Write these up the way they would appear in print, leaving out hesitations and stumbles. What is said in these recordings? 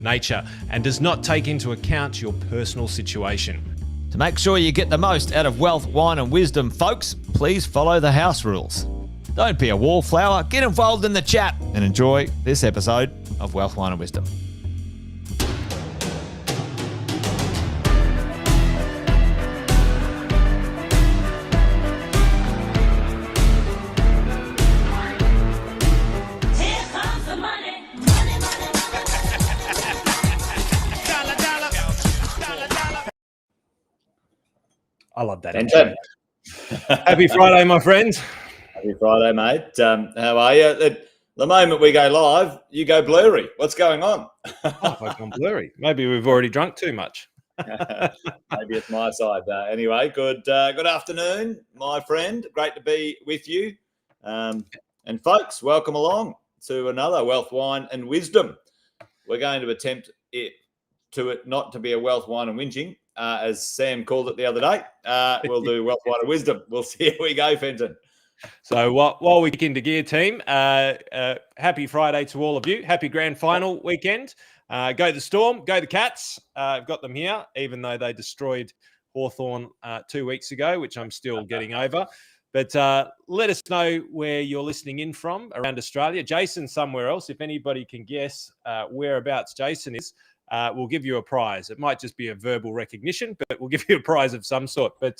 nature and does not take into account your personal situation. To make sure you get the most out of wealth, wine and wisdom, folks, please follow the house rules. Don't be a wallflower, get involved in the chat and enjoy this episode of Wealth, Wine and Wisdom. I love that. Happy Friday, my friends. Happy Friday, mate. How are you? The moment we go live, you go blurry. What's going on? I've gone blurry. Maybe we've already drunk too much. Maybe it's my side. Anyway, good afternoon, my friend. Great to be with you. And folks, welcome along to another Wealth, Wine and Wisdom. We're going to attempt it not to be a wealth, wine and whinging. As Sam called it the other day, we'll do Wealth, Wine and Wisdom. We'll see how we go, Fenton. So while we kick into gear, team, happy Friday to all of you. Happy grand final weekend. Go the Storm, go the Cats. I've got them here, even though they destroyed Hawthorn 2 weeks ago, which I'm still getting over. But let us know where you're listening in from around Australia. Jason's somewhere else. If anybody can guess whereabouts Jason is, we'll give you a prize. It might just be a verbal recognition, but we'll give you a prize of some sort. But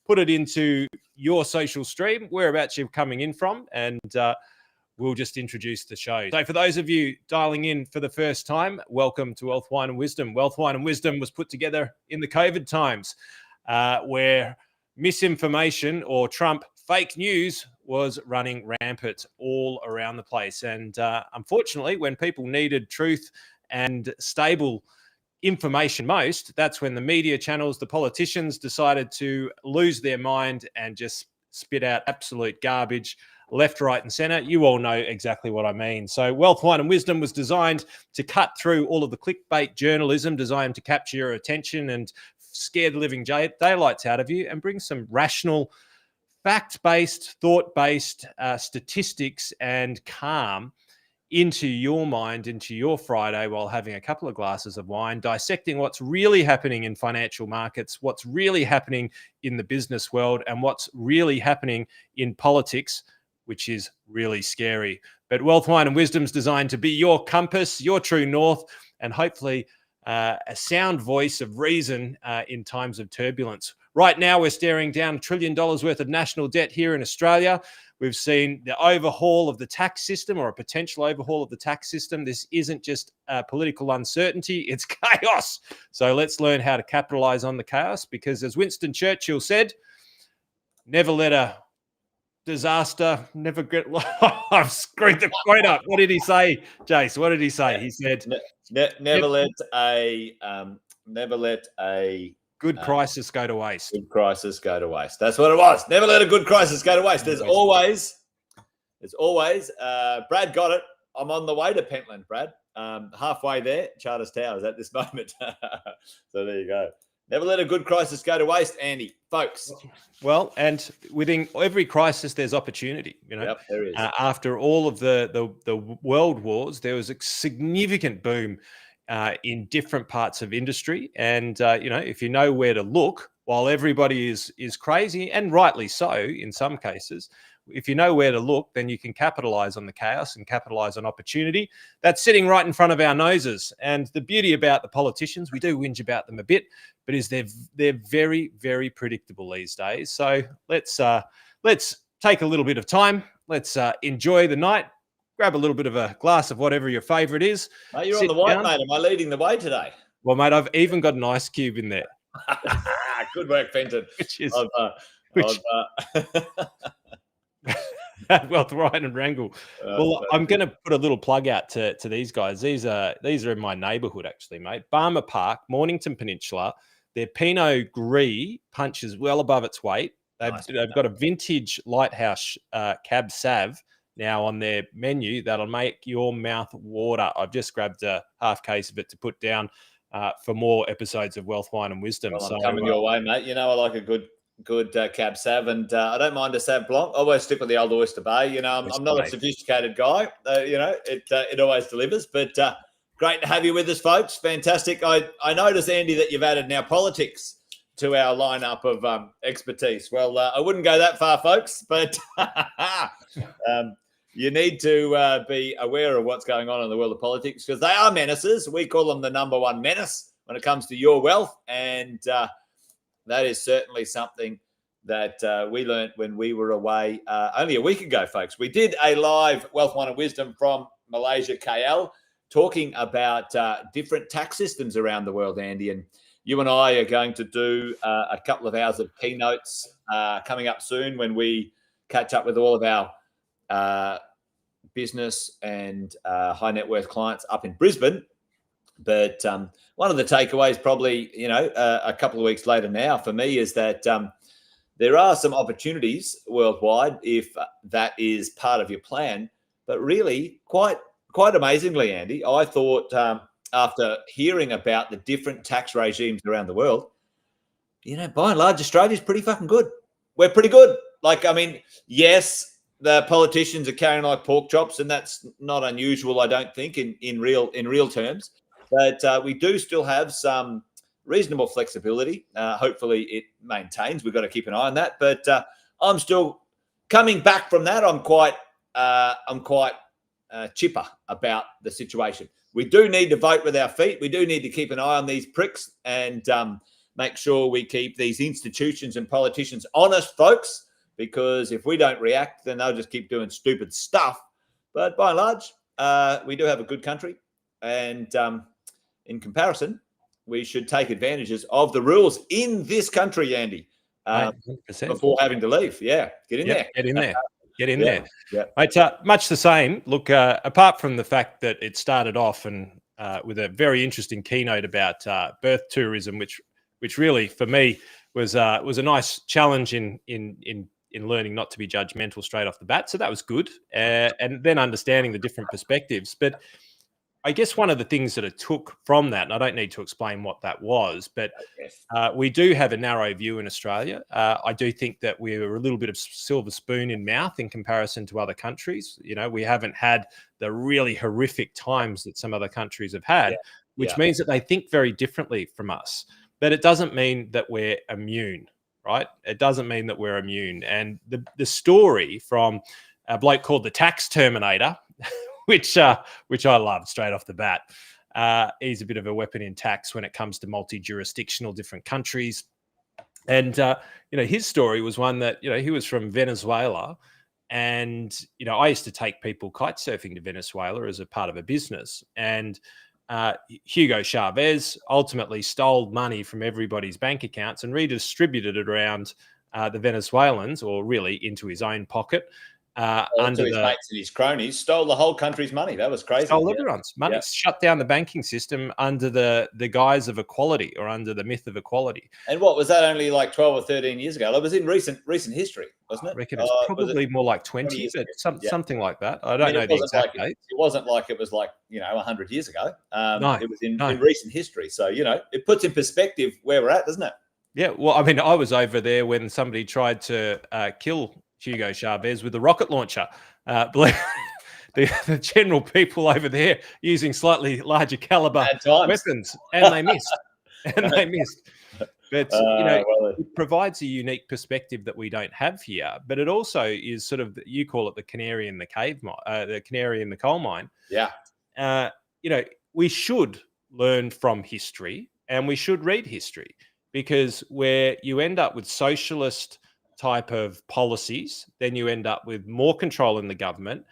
put it into your social stream, whereabouts you're coming in from, and we'll just introduce the show. So for those of you dialing in for the first time, welcome to Wealth, Wine and Wisdom. Wealth, Wine and Wisdom was put together in the COVID times where misinformation or Trump fake news was running rampant all around the place. And unfortunately, when people needed truth and stable information most, that's when the media channels, the politicians decided to lose their mind and just spit out absolute garbage left, right and center. You all know exactly what I mean. So Wealth, Wine and Wisdom was designed to cut through all of the clickbait journalism designed to capture your attention and scare the living daylights out of you and bring some rational, fact-based, thought-based statistics and calm into your mind, into your Friday while having a couple of glasses of wine, dissecting what's really happening in financial markets, what's really happening in the business world, and what's really happening in politics, which is really scary. But Wealth, Wine and Wisdom is designed to be your compass, your true north, and hopefully a sound voice of reason in times of turbulence. Right now, we're staring down $1 trillion worth of national debt here in Australia. We've seen the overhaul of the tax system, or a potential overhaul of the tax system. This isn't just political uncertainty, it's chaos. So let's learn how to capitalize on the chaos, because as Winston Churchill said, never let a disaster, never get... I've screwed the quote up. What did he say, Jace? What did he say? He said... Never let a good crisis go to waste. Good crisis go to waste. That's what it was. Never let a good crisis go to waste. There's always, Brad got it. I'm on the way to Pentland, Brad. Halfway there, Charters Towers at this moment. So there you go. Never let a good crisis go to waste, Andy, folks. Well, and within every crisis, there's opportunity. You know, yep, there is. After all of the world wars, there was a significant boom in different parts of industry. And, if you know where to look, while everybody is crazy, and rightly so in some cases, if you know where to look, then you can capitalize on the chaos and capitalize on opportunity that's sitting right in front of our noses. And the beauty about the politicians, we do whinge about them a bit, but is they're very, very predictable these days. So let's take a little bit of time. Let's enjoy the night. Grab a little bit of a glass of whatever your favourite is. Mate, you're on the white, mate. Am I leading the way today? Well, mate, I've even got an ice cube in there. Good work, Fenton. Wealth, Ryan and Wrangle. Well, I'm going to put a little plug out to these guys. These are in my neighbourhood, actually, mate. Barmer Park, Mornington Peninsula. Their Pinot Gris punches well above its weight. They've got a vintage Lighthouse Cab Sav now on their menu that'll make your mouth water. I've just grabbed a half case of it to put down for more episodes of Wealth, Wine and Wisdom. Well, I'm coming your way, mate. You know I like a good Cab Sav, and I don't mind a Sav Blanc. I always stick with the old Oyster Bay. I'm not a sophisticated guy. It always delivers, but Great to have you with us, folks. Fantastic. I noticed, Andy, that you've added now politics to our lineup of expertise. Well, I wouldn't go that far, folks, but you need to be aware of what's going on in the world of politics because they are menaces. We call them the number one menace when it comes to your wealth, and that is certainly something that we learned when we were away only a week ago, folks. We did a live Wealth, Wine and Wisdom from Malaysia, KL, talking about different tax systems around the world, Andy. And you and I are going to do a couple of hours of keynotes coming up soon when we catch up with all of our business and high net worth clients up in Brisbane. But one of the takeaways probably, a couple of weeks later now for me is that there are some opportunities worldwide if that is part of your plan. But really, quite amazingly, Andy, I thought after hearing about the different tax regimes around the world, by and large, Australia's pretty fucking good. We're pretty good. Yes, the politicians are carrying like pork chops, and that's not unusual, I don't think, in real terms. But we do still have some reasonable flexibility. Hopefully, it maintains. We've got to keep an eye on that. But I'm still coming back from that. I'm quite chipper about the situation. We do need to vote with our feet. We do need to keep an eye on these pricks and make sure we keep these institutions and politicians honest, folks, because if we don't react, then they'll just keep doing stupid stuff. But by and large, we do have a good country. And in comparison, we should take advantages of the rules in this country, Andy, before having to leave. Yeah, get in there. Get in there. Get in there. Yeah. It's much the same. Look, apart from the fact that it started off and with a very interesting keynote about birth tourism, which really for me was a nice challenge in learning not to be judgmental straight off the bat. So that was good, and then understanding the different perspectives. But I guess one of the things that it took from that, and I don't need to explain what that was, but we do have a narrow view in Australia. I do think that we're a little bit of silver spoon in mouth in comparison to other countries. We haven't had the really horrific times that some other countries have had, which means that they think very differently from us. But it doesn't mean that we're immune, right? It doesn't mean that we're immune. And the story from a bloke called the Tax Terminator, which I love straight off the bat. He's a bit of a weapon in tax when it comes to multi-jurisdictional different countries. And, his story was one that, he was from Venezuela. And, I used to take people kite surfing to Venezuela as a part of a business. And Hugo Chavez ultimately stole money from everybody's bank accounts and redistributed it around the Venezuelans, or really into his own pocket. Under his mates and his cronies, stole the whole country's money. That was crazy. Stole everyone's money. Shut down the banking system under the guise of equality, or under the myth of equality. And what was that? Only like 12 or 13 years ago. It was in recent history, wasn't it? I reckon it's probably more like 20, but something like that. I don't know the exact date. It wasn't like it was like 100 years ago. No, it was in recent history. So it puts in perspective where we're at, doesn't it? Yeah. Well, I mean, I was over there when somebody tried to kill Hugo Chavez with a rocket launcher. The general people over there using slightly larger caliber weapons, and they missed. But it provides a unique perspective that we don't have here. But it also is sort of, you call it the canary in the the canary in the coal mine. Yeah. We should learn from history, and we should read history, because where you end up with socialist type of policies, then you end up with more control in the government.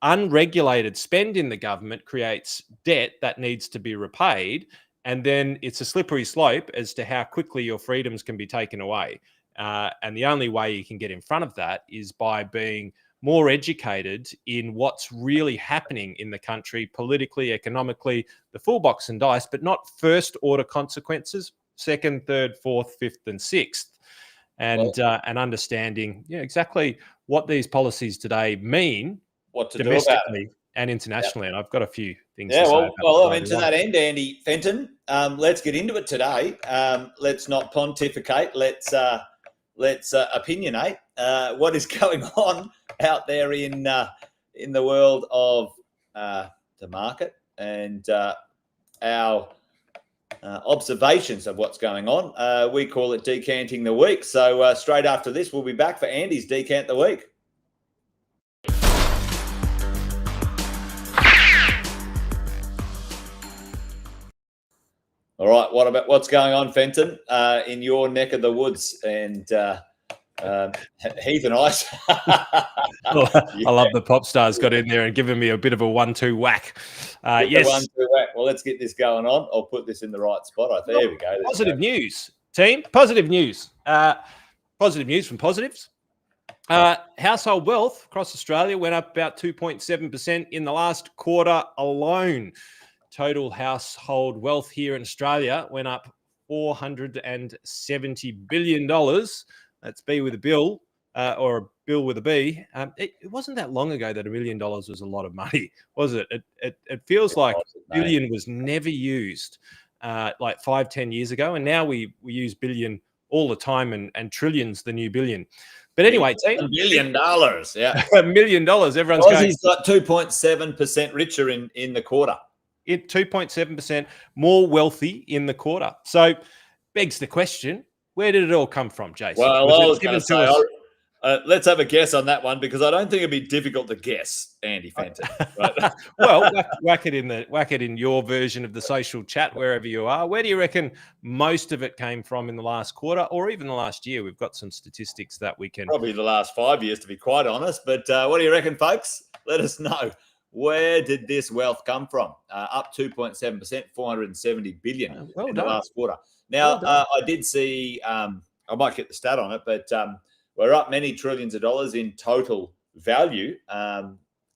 Unregulated spend in the government creates debt that needs to be repaid, and then it's a slippery slope as to how quickly your freedoms can be taken away. And the only way you can get in front of that is by being more educated in what's really happening in the country, politically, economically, the full box and dice, but not first order consequences, second, third, fourth, fifth, and sixth. And understanding exactly what these policies today mean, what to domestically do about it, and internationally. And I've got a few things to say. To that end, Andy Fenton, let's get into it today. Let's not pontificate. Let's opinionate. What is going on out there in the world of the market, and our observations of what's going on. We call it Decanting the Week. So straight after this, we'll be back for Andy's Decant the Week. All right, what's going on, Fenton, in your neck of the woods? And Heath and I. I love the pop stars got in there and given me a bit of a 1-2 whack. Yes. 1-2 whack. Well, let's get this going on. I'll put this in the right spot. There we go. Positive news, team. Positive news. Positive news from positives. Household wealth across Australia went up about 2.7% in the last quarter alone. Total household wealth here in Australia went up $470 billion. That's B with a bill, or a bill with a B. It wasn't that long ago that $1 million was a lot of money, was it? It feels like billion was never used like 5-10 years ago, and now we use billion all the time, and trillions the new billion. But anyway, team, $1 million, yeah, $1 million. Everyone's Aussie's got 2.7% richer in the quarter. 2.7% more wealthy in the quarter. So begs the question, where did it all come from, Jason? Well, I was going to say, let's have a guess on that one, because I don't think it'd be difficult to guess, Andy Fenton. Right? Well, whack it in your version of the social chat, wherever you are. Where do you reckon most of it came from in the last quarter, or even the last year? We've got some statistics that we can... Probably the last 5 years, to be quite honest. But what do you reckon, folks? Let us know. Where did this wealth come from? Up 2.7%, 470 billion in the last quarter. Now, I did see, I might get the stat on it, but we're up many trillions of dollars in total value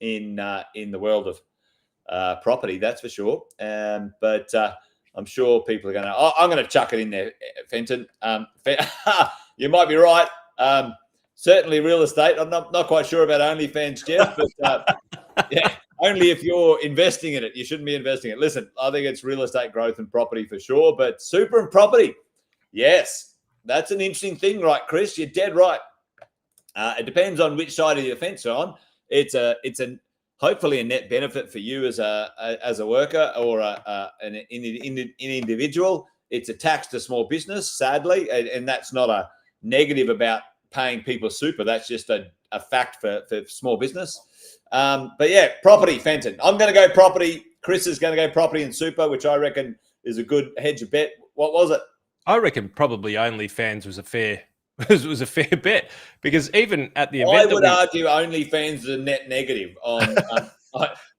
in the world of property, that's for sure. But I'm sure people are going to, I'm going to chuck it in there, Fenton. You might be right. Certainly real estate. I'm not quite sure about OnlyFans, Jeff, but yeah. Only if you're investing in it. You shouldn't be investing in it. Listen, I think it's real estate growth and property for sure, but super and property, yes, that's an interesting thing, right, Chris? You're dead right. It depends on which side of the fence you're on. It's hopefully a net benefit for you as a worker or an individual. It's a tax to small business, sadly, and that's not a negative about paying people super. That's just a fact for small business. But yeah, property, Fenton. I'm going to go property. Chris is going to go property and super, which I reckon is a good hedge of bet. What was it? I reckon probably OnlyFans was a fair bet, because even at the event, I would argue OnlyFans is a net negative on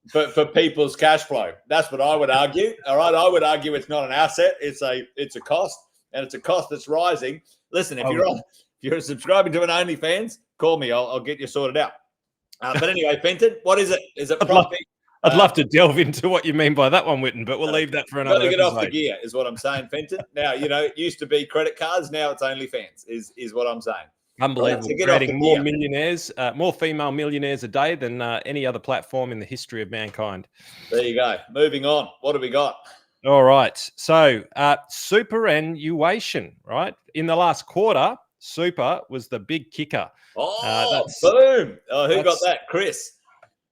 for people's cash flow. That's what I would argue. All right, I would argue it's not an asset. It's a cost, and it's a cost that's rising. Listen, if you're subscribing to an OnlyFans, call me. I'll get you sorted out. But anyway, Fenton, what is it? Is it property? I'd love to delve into what you mean by that one, Witten, but we'll leave that for another episode. Got to get off the gear, is what I'm saying, Fenton. Now, it used to be credit cards. Now it's OnlyFans, is what I'm saying. Unbelievable. Right, so creating more millionaires, more female millionaires a day than any other platform in the history of mankind. There you go. Moving on. What have we got? All right. So superannuation, right? In the last quarter, super was the big kicker. Oh, boom. Oh, who got that? Chris.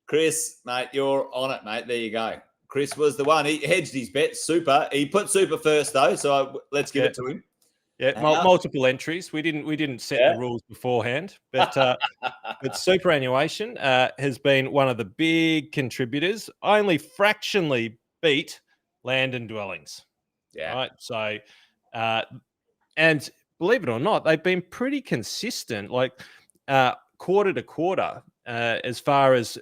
Chris, mate, you're on it, mate. There you go. Chris was the one. He hedged his bet. Super. He put super first, though, so let's give it to him. Yeah, multiple entries. We didn't set the rules beforehand, but superannuation has been one of the big contributors. Only fractionally beat land and dwellings. Yeah. Right. So, and believe it or not, they've been pretty consistent, like quarter to quarter, as far as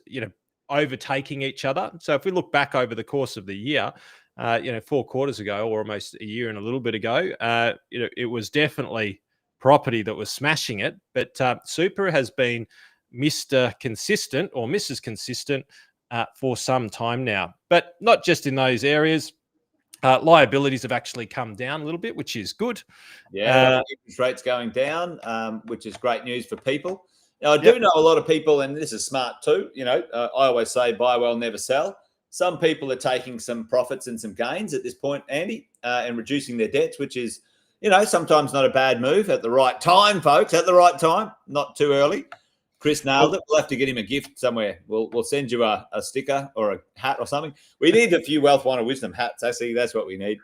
overtaking each other. So if we look back over the course of the year, 4 quarters ago, or almost a year and a little bit ago, it was definitely property that was smashing it. But super has been Mr. Consistent or Mrs. Consistent for some time now. But not just in those areas. Liabilities have actually come down a little bit, which is good. Yeah, interest rates going down, which is great news for people. Now, I do know a lot of people, and this is smart too. I always say buy well, never sell. Some people are taking some profits and some gains at this point, Andy, and reducing their debts, which is, sometimes not a bad move at the right time, folks, at the right time, not too early. Chris nailed it. We'll have to get him a gift somewhere. We'll send you a sticker or a hat or something. We need a few Wealth, Wine and Wisdom hats. Actually, that's what we need.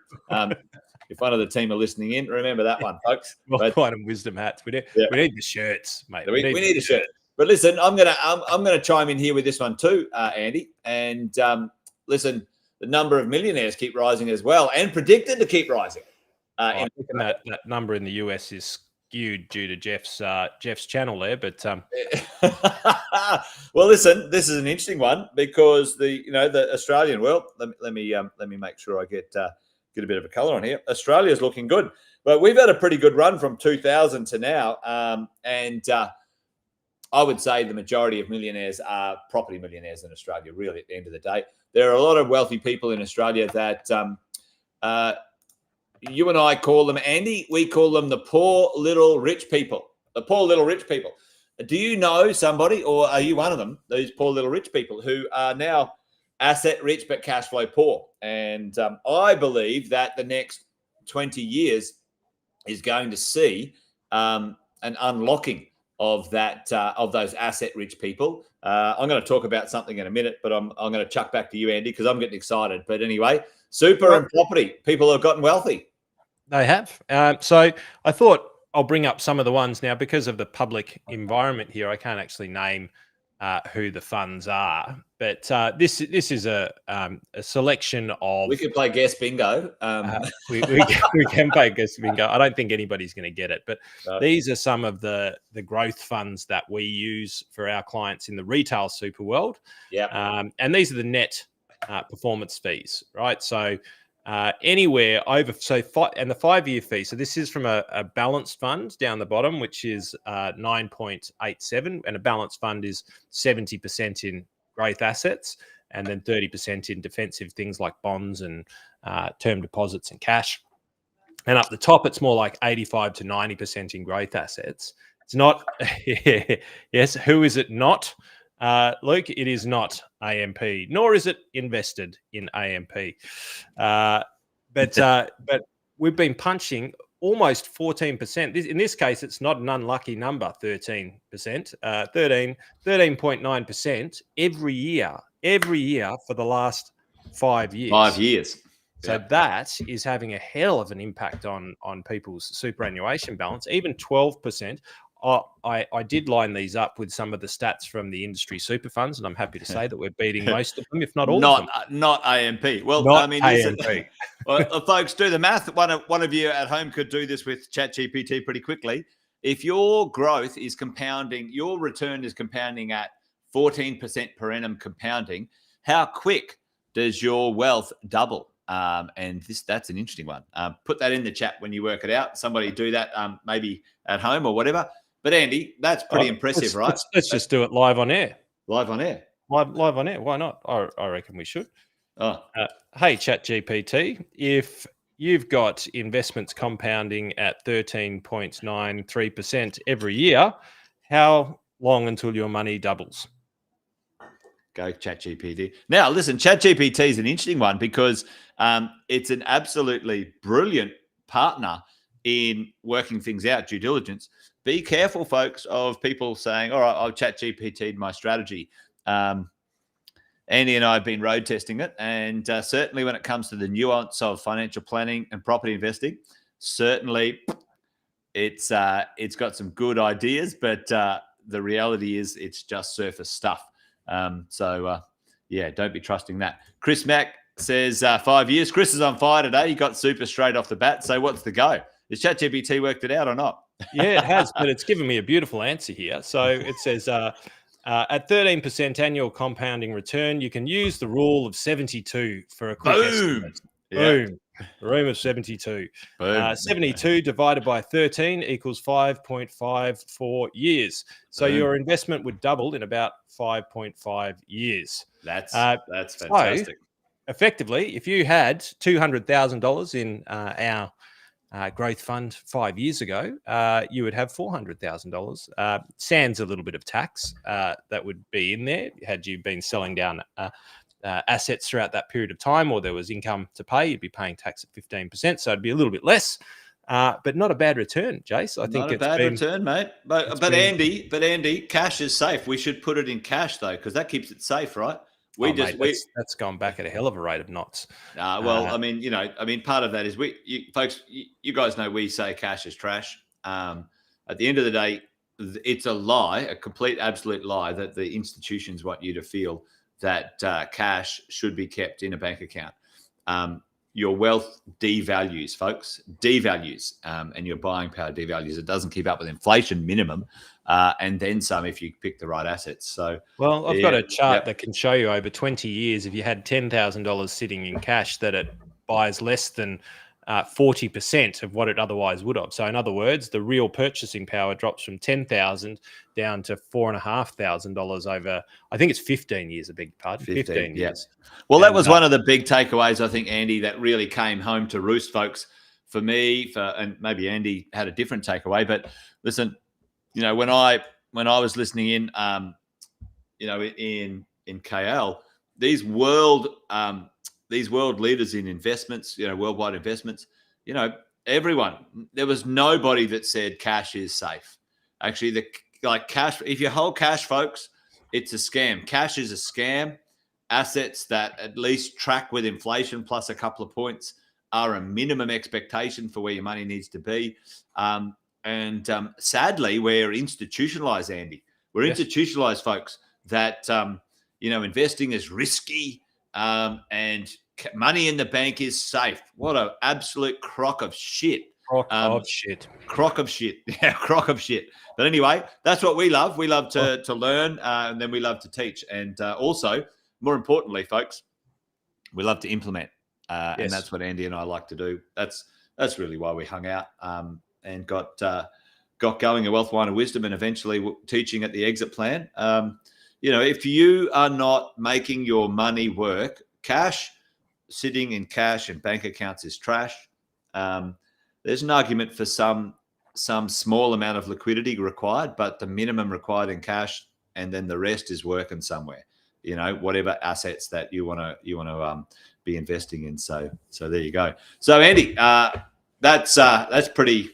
If one of the team are listening in, remember that one, folks. Wealth, Wine and Wisdom hats. We need the shirts, mate. We need a shirt. But listen, I'm gonna chime in here with this one too, Andy. And listen, the number of millionaires keep rising as well, and predicted to keep rising. I think that number in the US is skewed due to Jeff's channel there, but well, listen, this is an interesting one because the Australian world. Let me make sure I get a bit of a color on here. Australia's looking good, but we've had a pretty good run from 2000 to now, and I would say the majority of millionaires are property millionaires in Australia. Really, at the end of the day, there are a lot of wealthy people in Australia that you and I call them, Andy. We call them the poor little rich people. The poor little rich people. Do you know somebody, or are you one of them? These poor little rich people who are now asset rich but cash flow poor. And I believe that the next 20 years is going to see an unlocking of that of those asset rich people. I'm going to talk about something in a minute, but I'm going to chuck back to you, Andy, because I'm getting excited. But anyway, super and property people have gotten wealthy. They have. So I thought I'll bring up some of the ones now because of the public environment here. I can't actually name who the funds are, but this is a selection of. We could play guess bingo. We can play guess bingo. I don't think anybody's going to get it, but these are some of the growth funds that we use for our clients in the retail super world. Yeah, and these are the net performance fees, right? So. Anywhere over and the 5-year fee. So this is from a balanced fund down the bottom, which is 9.87, and a balanced fund is 70% in growth assets and then 30% in defensive things like bonds and term deposits and cash. And up the top, it's more like 85 to 90% in growth assets. It's not. Yes, who is it not? Luke, it is not AMP, nor is it invested in AMP. But we've been punching almost 14%. In this case, it's not an unlucky number, 13%, 13.9% every year for the last 5 years. 5 years. So that is having a hell of an impact on people's superannuation balance, even 12%. I did line these up with some of the stats from the industry super funds, and I'm happy to say that we're beating most of them, if not all of them. Not AMP. Well, not I mean, AMP. Well, folks, do the math. One of you at home could do this with ChatGPT pretty quickly. If your growth is compounding, your return is compounding at 14% per annum compounding, how quick does your wealth double? And that's an interesting one. Put that in the chat when you work it out. Somebody do that maybe at home or whatever. But Andy, that's pretty impressive, right? Let's just do it live on air. Live on air. Live on air. Why not? I reckon we should. Oh. Hey, ChatGPT, if you've got investments compounding at 13.93% every year, how long until your money doubles? Go ChatGPT. Now, listen, ChatGPT is an interesting one because it's an absolutely brilliant partner in working things out, due diligence. Be careful, folks, of people saying, all right, I'll ChatGPT my strategy. Andy and I have been road testing it. And certainly when it comes to the nuance of financial planning and property investing, certainly it's got some good ideas, but the reality is it's just surface stuff. Don't be trusting that. Chris Mack says 5 years. Chris is on fire today. He got super straight off the bat. So what's the go? Has ChatGPT worked it out or not? Yeah, it has, but it's given me a beautiful answer here. So it says at 13% annual compounding return, you can use the rule of 72 for a quick estimate. Boom. The room of 72. 72 divided by 13 equals 5.54 years. So your investment would double in about 5.5 years. That's fantastic. So, effectively, if you had $200,000 in our growth fund 5 years ago, you would have $400,000. Sans a little bit of tax that would be in there had you been selling down assets throughout that period of time, or there was income to pay, you'd be paying tax at 15%. So it'd be a little bit less but not a bad return, Jace. I think not a bad return, mate. But Andy, cash is safe. We should put it in cash though, because that keeps it safe, right? That's gone back at a hell of a rate of knots. Well, part of that is folks, you guys know we say cash is trash. At the end of the day, it's a lie, a complete, absolute lie that the institutions want you to feel that cash should be kept in a bank account. Your wealth devalues, folks, and your buying power devalues. It doesn't keep up with inflation minimum, and then some if you pick the right assets. So, well, I've got a chart that can show you over 20 years, if you had $10,000 sitting in cash, that it buys less than 40% of what it otherwise would have. So in other words, the real purchasing power drops from $10,000 down to $4,500 over, I think it's 15 years, a big part, 15 years. Well, that was one of the big takeaways, I think, Andy, that really came home to roost, folks, for me, and maybe Andy had a different takeaway. But listen, when I was listening in, in KL, these world leaders in investments, worldwide investments, everyone, there was nobody that said cash is safe. Actually, cash, if you hold cash, folks, it's a scam. Cash is a scam. Assets that at least track with inflation plus a couple of points are a minimum expectation for where your money needs to be. Sadly, we're institutionalized, Andy. We're institutionalized, folks, that, investing is risky and money in the bank is safe. What an absolute crock of shit. Crock of shit. Yeah, crock of shit. But anyway, that's what we love. We love to learn, and then we love to teach. And also, more importantly, folks, we love to implement. And that's what Andy and I like to do. That's really why we hung out and got going at Wealth, Wine and Wisdom, and eventually teaching at the Exit Plan. If you are not making your money work, sitting in cash and bank accounts is trash. There's an argument for some small amount of liquidity required, but the minimum required in cash, and then the rest is working somewhere. Whatever assets that you want to be investing in. So there you go. So Andy, that's pretty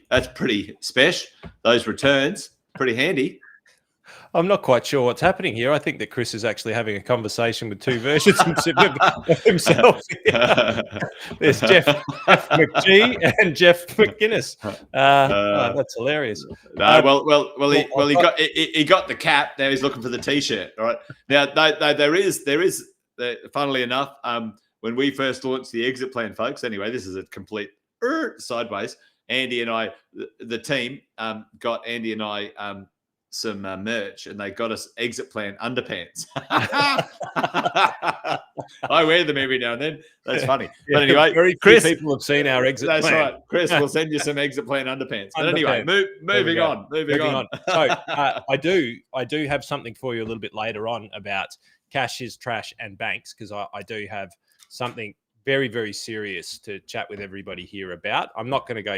special. Those returns, pretty handy. I'm not quite sure what's happening here. I think that Chris is actually having a conversation with two versions of himself. There's Jeff McGee and Jeff McGuinness. That's hilarious. He got the cap. Now he's looking for the T-shirt. All right. Now there is funnily enough, when we first launched the Exit Plan, folks. Anyway, this is a complete sideways. Andy and I, the team, got Andy and I some merch, and they got us Exit Plan underpants. I wear them every now and then. That's funny. But anyway, very Chris, few people have seen our Exit Plan. That's right. Chris will send you some Exit Plan underpants. But anyway, moving on. So I do have something for you a little bit later on about cash is trash and banks, because I do have something very, very serious to chat with everybody here about. I'm not going to go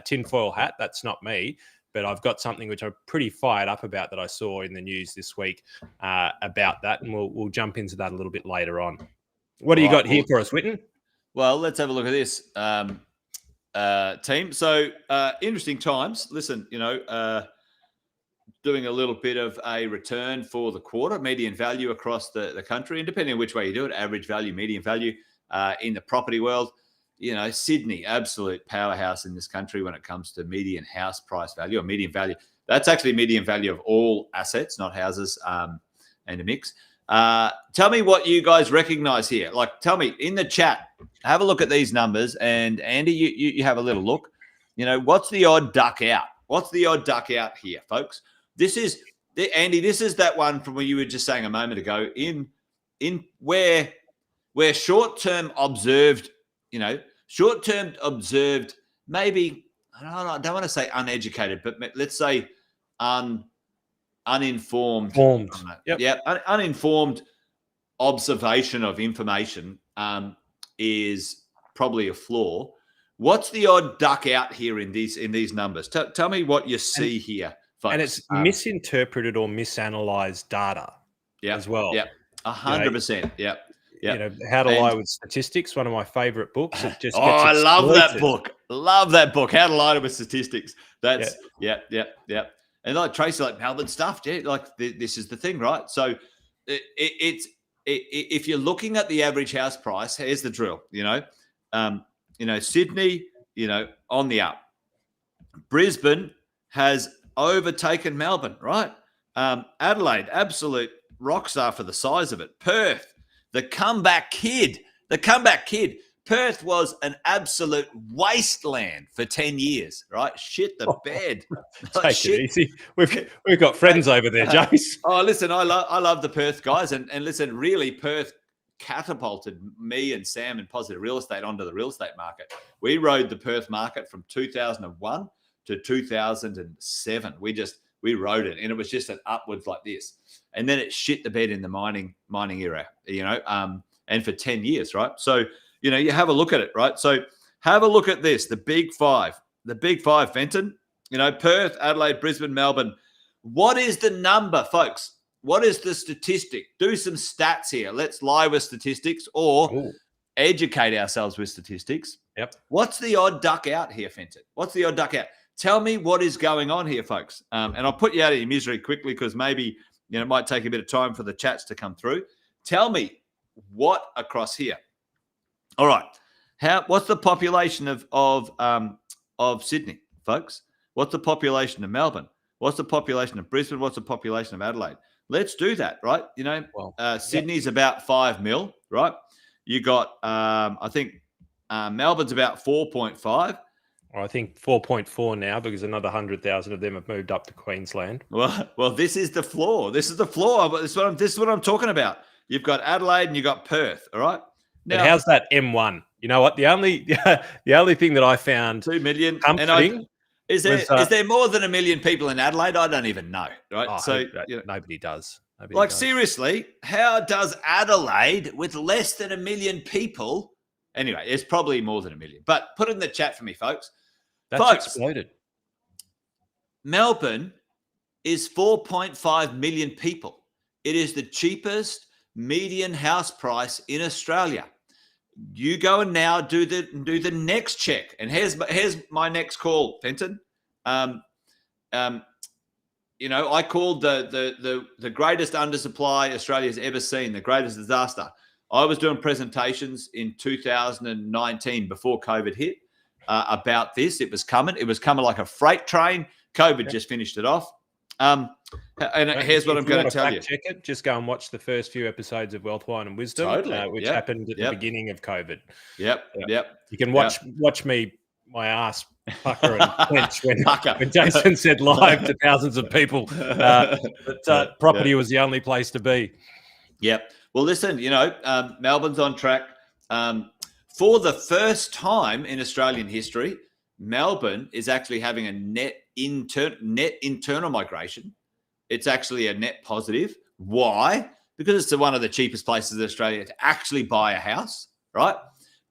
tinfoil hat. That's not me. But I've got something which I'm pretty fired up about that I saw in the news this week about that, and we'll jump into that a little bit later on. What do you got here for us, Witten? Well, let's have a look at this, team. So interesting times. Listen, doing a little bit of a return for the quarter, median value across the country, and depending on which way you do it, average value, median value in the property world. Sydney, absolute powerhouse in this country when it comes to median house price value or median value. That's actually median value of all assets, not houses, and a mix. Tell me what you guys recognize here. Tell me in the chat, have a look at these numbers. And Andy, you have a little look. What's the odd duck out? What's the odd duck out here, folks? Andy, this is that one from what you were just saying a moment ago in where short-term observed, maybe, I don't want to say uneducated, but let's say uninformed. Uninformed observation of information is probably a flaw. What's the odd duck out here in these numbers? Tell me what you see here, folks. And it's misinterpreted or misanalyzed data as well. Yeah, 100%. Yeah. How to Lie with Statistics, one of my favorite books. It just I love that book. Love that book, How to Lie with Statistics. That's yeah. And like Tracy, like Melbourne stuff, like this is the thing, right? So if you're looking at the average house price, here's the drill. Sydney, on the up. Brisbane has overtaken Melbourne, right? Adelaide, absolute rock star for the size of it. Perth, the comeback kid. Perth was an absolute wasteland for 10 years, right? Shit the bed. Take it easy. We've got friends over there, Jace. Oh, listen, I love the Perth guys. And listen, really, Perth catapulted me and Sam in Positive Real Estate onto the real estate market. We rode the Perth market from 2001 to 2007. We rode it, and it was just an upwards like this. And then it shit the bed in the mining era, and for 10 years, right? So, you have a look at it, right? So have a look at this, the big five, Fenton, Perth, Adelaide, Brisbane, Melbourne. What is the number, folks? What is the statistic? Do some stats here. Let's lie with statistics or educate ourselves with statistics. Yep. What's the odd duck out here, Fenton? What's the odd duck out? Tell me what is going on here, folks. And I'll put you out of your misery quickly because maybe it might take a bit of time for the chats to come through. Tell me what across here. All right. What's the population of Sydney, folks? What's the population of Melbourne? What's the population of Brisbane? What's the population of Adelaide? Let's do that, right? Sydney's about 5 mil, right? You got, I think Melbourne's about 4.5. I think 4.4 now because another 100,000 of them have moved up to Queensland. Well, this is the floor. This is what I'm talking about. You've got Adelaide and you've got Perth, all right? Now, how's that M1? You know what? The only thing that I found 2 million comforting is there more than 1 million people in Adelaide? I don't even know, right? Nobody does. Seriously, how does Adelaide with less than 1 million people? Anyway, it's probably more than 1 million. But put it in the chat for me, folks. That's exploded. Melbourne is 4.5 million people. It is the cheapest median house price in Australia. You go and now do the next check. And here's my next call, Fenton. I called the greatest undersupply Australia's ever seen, the greatest disaster. I was doing presentations in 2019 before COVID hit about this. It was coming like a freight train. COVID just finished it off. And here's what I'm going to tell you. Check it. Just go and watch the first few episodes of Wealth, Wine and Wisdom, which happened at the beginning of COVID. Yep. You can watch me, my ass pucker and clench when Jason said live to thousands of people that property was the only place to be. Yep. Well, listen, Melbourne's on track. For the first time in Australian history, Melbourne is actually having a net internal migration. It's actually a net positive. Why? Because it's one of the cheapest places in Australia to actually buy a house, right?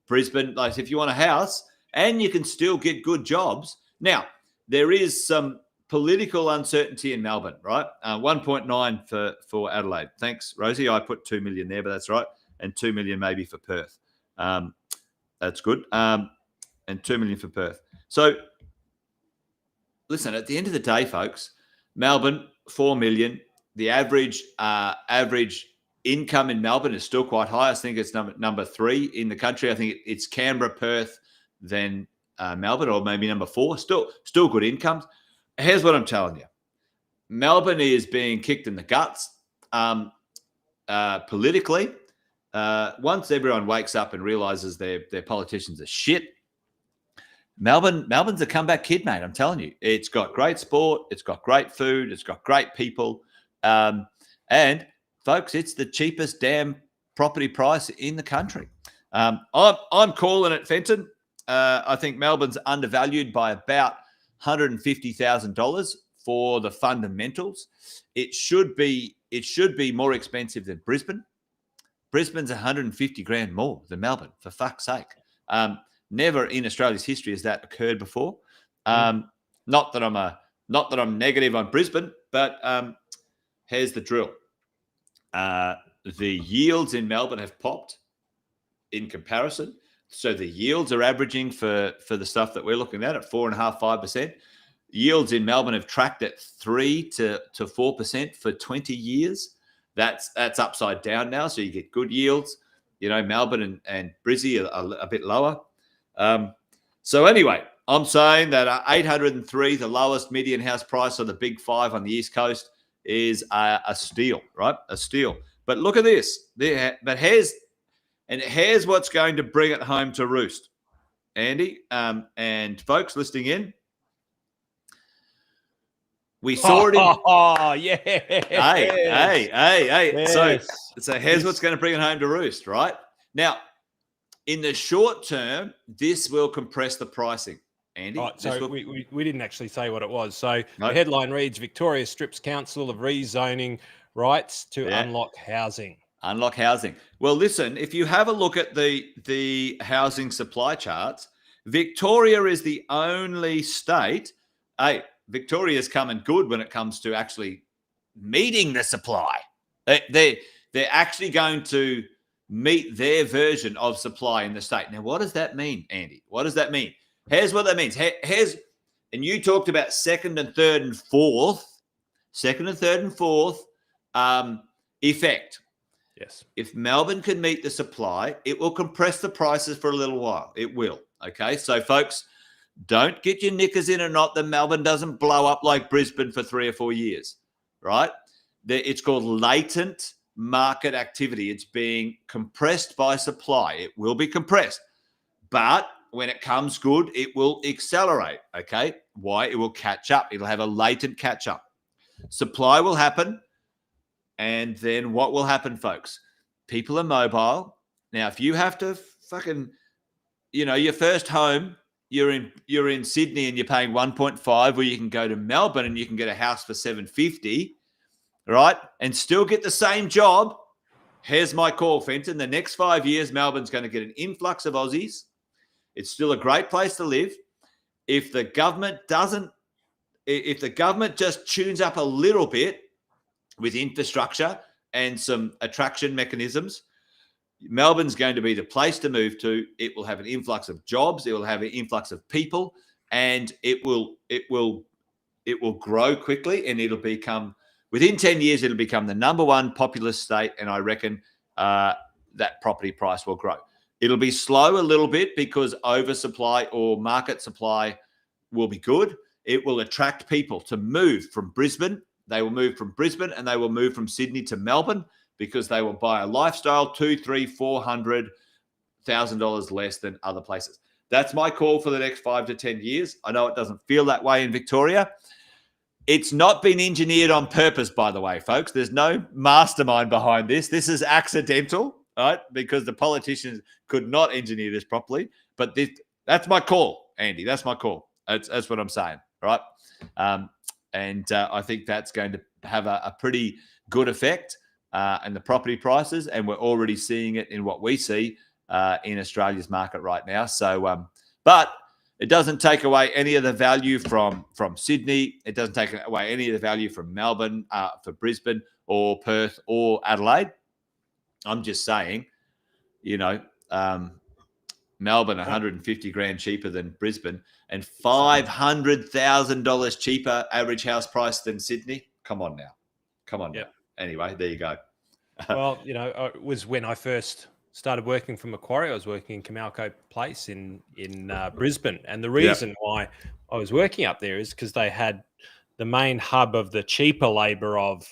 Brisbane, like if you want a house and you can still get good jobs. Now, there is some political uncertainty in Melbourne, right? 1.9 for Adelaide. Thanks, Rosie. I put 2 million there, but that's right. And 2 million maybe for Perth. That's good. And 2 million for Perth. So, listen, at the end of the day, folks, Melbourne, 4 million. The average income in Melbourne is still quite high. I think it's number 3 in the country. I think it's Canberra, Perth, then Melbourne, or maybe number 4. Still good incomes. Here's what I'm telling you. Melbourne is being kicked in the guts politically. Once everyone wakes up and realizes their politicians are shit, Melbourne's a comeback kid, mate. I'm telling you. It's got great sport. It's got great food. It's got great people. And, folks, it's the cheapest damn property price in the country. I'm calling it, Fenton. I think Melbourne's undervalued by about $150,000 for the fundamentals. It should be more expensive than Brisbane. Brisbane's 150 grand more than Melbourne, for fuck's sake. Never in Australia's history has that occurred before. Not that I'm negative on Brisbane, but here's the drill. The yields in Melbourne have popped in comparison. so the yields are averaging for the stuff that we're looking at 4.5%, 5%. Yields in Melbourne have tracked at 3 to 4% for 20 years. That's upside down now, so you get good yields. Melbourne and Brizzy are a bit lower. So anyway, I'm saying that 803, the lowest median house price of the big five on the East Coast, is a steal, right? A steal. But look at this. But here's what's going to bring it home to roost, Andy, and folks listening in. We saw it in. Oh, yeah. Hey. Yes. So here's what's going to bring it home to roost, right? Now, in the short term, this will compress the pricing, Andy. Right, so we didn't actually say what it was. So No. The headline reads, Victoria strips council of rezoning rights to unlock housing. Unlock housing. Well, listen, if you have a look at the housing supply charts, Victoria is the only state. Hey, Victoria's coming good when it comes to actually meeting the supply. They're actually going to meet their version of supply in the state. Now, what does that mean, Andy? What does that mean? Here's what that means. And you talked about second and third and fourth effect. Yes. If Melbourne can meet the supply, it will compress the prices for a little while. It will. Okay. So, folks, don't get your knickers in a knot that Melbourne doesn't blow up like Brisbane for 3 or 4 years, right? It's called latent market activity. It's being compressed by supply. It will be compressed. But when it comes good, it will accelerate, okay? Why? It will catch up. It'll have a latent catch up. Supply will happen. And then what will happen, folks? People are mobile. Now, if you have to fucking, your first home, you're in Sydney and you're paying 1.5, where you can go to Melbourne and you can get a house for 750, right? And still get the same job. Here's my call, Fenton. The next 5 years, Melbourne's going to get an influx of Aussies. It's still a great place to live. If the government just tunes up a little bit with infrastructure and some attraction mechanisms, Melbourne's going to be the place to move to. It will have an influx of jobs. It will have an influx of people, and it will grow quickly, and it'll become, within 10 years, it'll become the number one populous state. And I reckon that property price will grow. It'll be slow a little bit because oversupply or market supply will be good. It will attract people to move from Brisbane. They will move from Brisbane and they will move from Sydney to Melbourne, because they will buy a lifestyle $200,000-$400,000 less than other places. That's my call for the next 5 to 10 years. I know it doesn't feel that way in Victoria. It's not been engineered on purpose, by the way, folks. There's no mastermind behind this. This is accidental, right? Because the politicians could not engineer this properly. But that's my call, Andy. That's my call. That's what I'm saying, right? And I think that's going to have a pretty good effect in the property prices, and we're already seeing it in what we see in Australia's market right now. So, but it doesn't take away any of the value from Sydney. It doesn't take away any of the value from Melbourne, for Brisbane or Perth or Adelaide. I'm just saying, Melbourne $150,000 cheaper than Brisbane, and $500,000 cheaper average house price than Sydney. Come on now. Yep. Anyway, there you go. Well, it was when I first started working for Macquarie. I was working in Camalco Place in Brisbane, and the reason why I was working up there is because they had the main hub of the cheaper labour of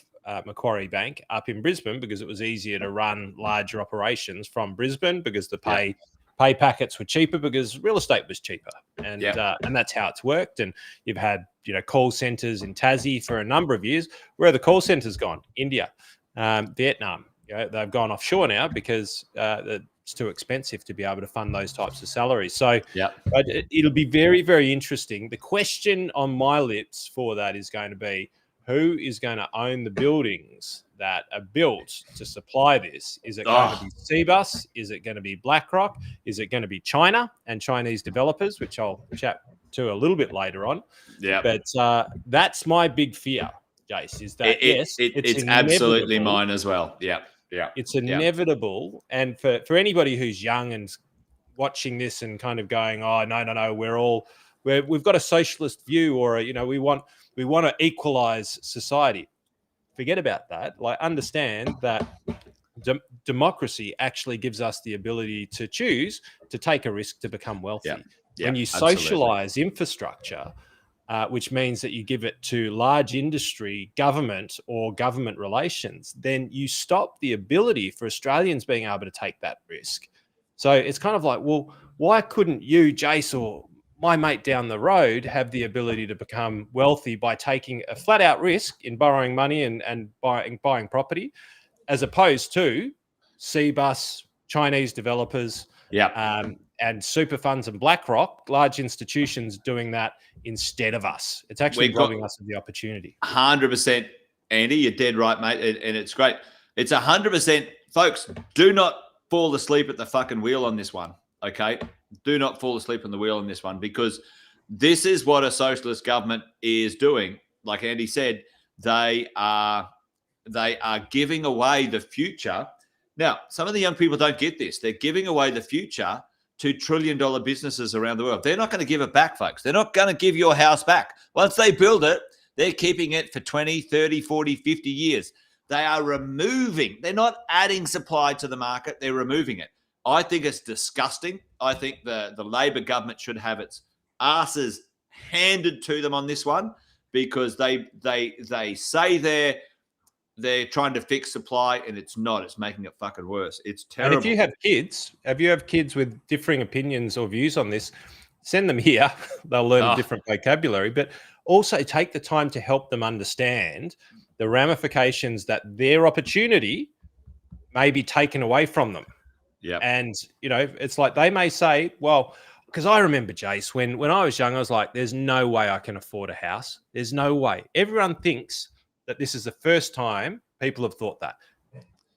Macquarie Bank up in Brisbane, because it was easier to run larger operations from Brisbane, because the pay packets were cheaper, because real estate was cheaper, and that's how it's worked. And you've had call centres in Tassie for a number of years. Where are the call centres gone? India, Vietnam. They've gone offshore now because it's too expensive to be able to fund those types of salaries. So it'll be very, very interesting. The question on my lips for that is going to be, who is going to own the buildings that are built to supply this? Is it going to be Cbus? Is it going to be BlackRock? Is it going to be China and Chinese developers, which I'll chat to a little bit later on? Yeah. But that's my big fear, Jace, is that it's absolutely mine as well. Yeah. It's inevitable. And for anybody who's young and watching this and kind of going, oh, no, we've got a socialist view, or, we want to equalize society. Forget about that. Like, understand that democracy actually gives us the ability to choose to take a risk to become wealthy. When you socialize infrastructure, which means that you give it to large industry, government, or government relations, then you stop the ability for Australians being able to take that risk. So it's kind of like, well, why couldn't you, Jace, or my mate down the road have the ability to become wealthy by taking a flat out risk in borrowing money and buying property, as opposed to CBUS, Chinese developers, and super funds and BlackRock, large institutions doing that instead of us? It's actually robbing us of the opportunity. 100%, Andy, you're dead right, mate, and it's great. It's 100%, folks. Do not fall asleep at the fucking wheel on this one, okay? Do not fall asleep on the wheel on this one, because this is what a socialist government is doing. Like Andy said, they are giving away the future. Now, some of the young people don't get this. They're giving away the future to trillion-dollar businesses around the world. They're not going to give it back, folks. They're not going to give your house back. Once they build it, they're keeping it for 20, 30, 40, 50 years. They are removing. They're not adding supply to the market. They're removing it. I think it's disgusting. I think the Labor government should have its asses handed to them on this one, because they say they're trying to fix supply, and it's not. It's making it fucking worse. It's terrible. And if you have kids with differing opinions or views on this, send them here. They'll learn a different vocabulary, but also take the time to help them understand the ramifications that their opportunity may be taken away from them. Yeah. And, it's like they may say, well, because I remember, Jace, when I was young, I was like, there's no way I can afford a house. There's no way. Everyone thinks that this is the first time people have thought that.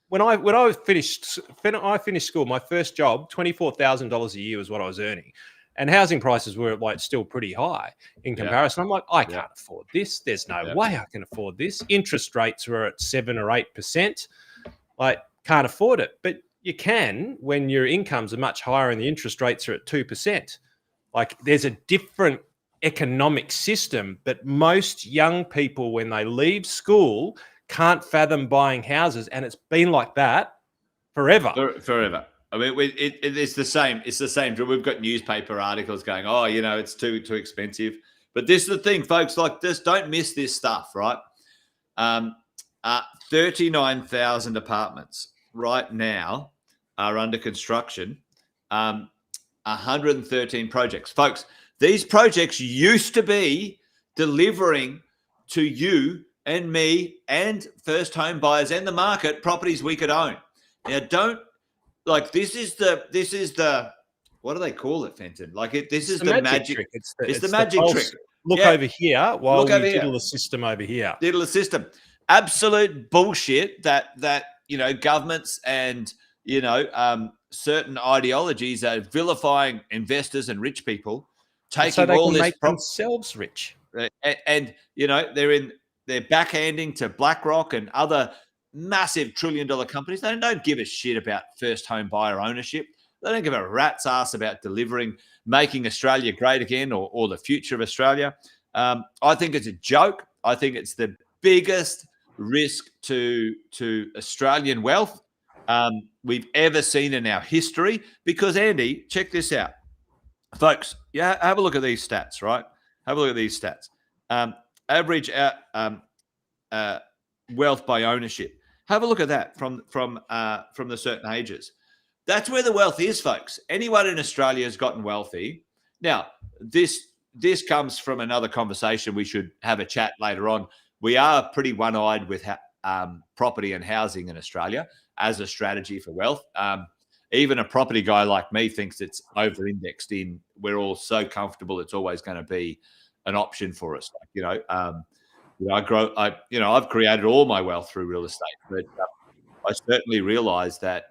When I finished school, my first job, $24,000 a year was what I was earning, and housing prices were like still pretty high in comparison. I'm like, I can't afford this. There's no way I can afford this. Interest rates were at 7 or 8%. Like, can't afford it. But you can when your incomes are much higher and the interest rates are at 2%. Like, there's a different economic system, but most young people, when they leave school, can't fathom buying houses, and it's been like that forever. Forever. I mean, it's the same. It's the same. We've got newspaper articles going, oh, it's too expensive. But this is the thing, folks. Like this, don't miss this stuff, right? 39,000 apartments right now are under construction. 113 projects, folks. These projects used to be delivering to you and me and first home buyers and the market properties we could own. Now, this is the what do they call it, Fenton? This is the magic trick. It's the magic trick. Look over here while we diddle the system over here. Diddle the system. Absolute bullshit that governments and certain ideologies are vilifying investors and rich people, taking so they all can this make themselves rich, and they're backhanding to BlackRock and other massive $1 trillion companies. They don't give a shit about first home buyer ownership. They don't give a rat's ass about making Australia great again, or the future of Australia. I think it's a joke. I think it's the biggest risk to Australian wealth we've ever seen in our history. Because, Andy, check this out. Folks, have a look at these stats, right? Have a look at these stats. Average wealth by ownership. Have a look at that from the certain ages. That's where the wealth is, folks. Anyone in Australia has gotten wealthy. Now, this comes from another conversation. We should have a chat later on. We are pretty one-eyed with property and housing in Australia as a strategy for wealth. Even a property guy like me thinks it's over-indexed in. We're all so comfortable; it's always going to be an option for us. I've created all my wealth through real estate, but I certainly realise that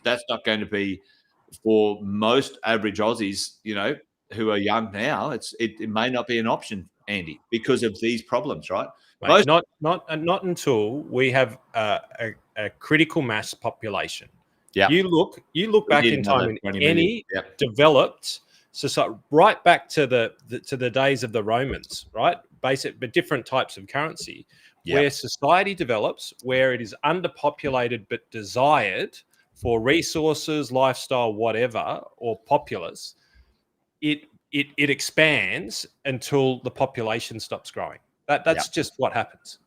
that's not going to be for most average Aussies, who are young now. It may not be an option, Andy, because of these problems, right? Mate, not until we have a critical mass population Yeah. You look back in time in any developed society, right back to the days of the Romans, right? Basic, but different types of currency, where society develops, where it is underpopulated but desired for resources, lifestyle, whatever, or populace. It expands until the population stops growing. That's just what happens.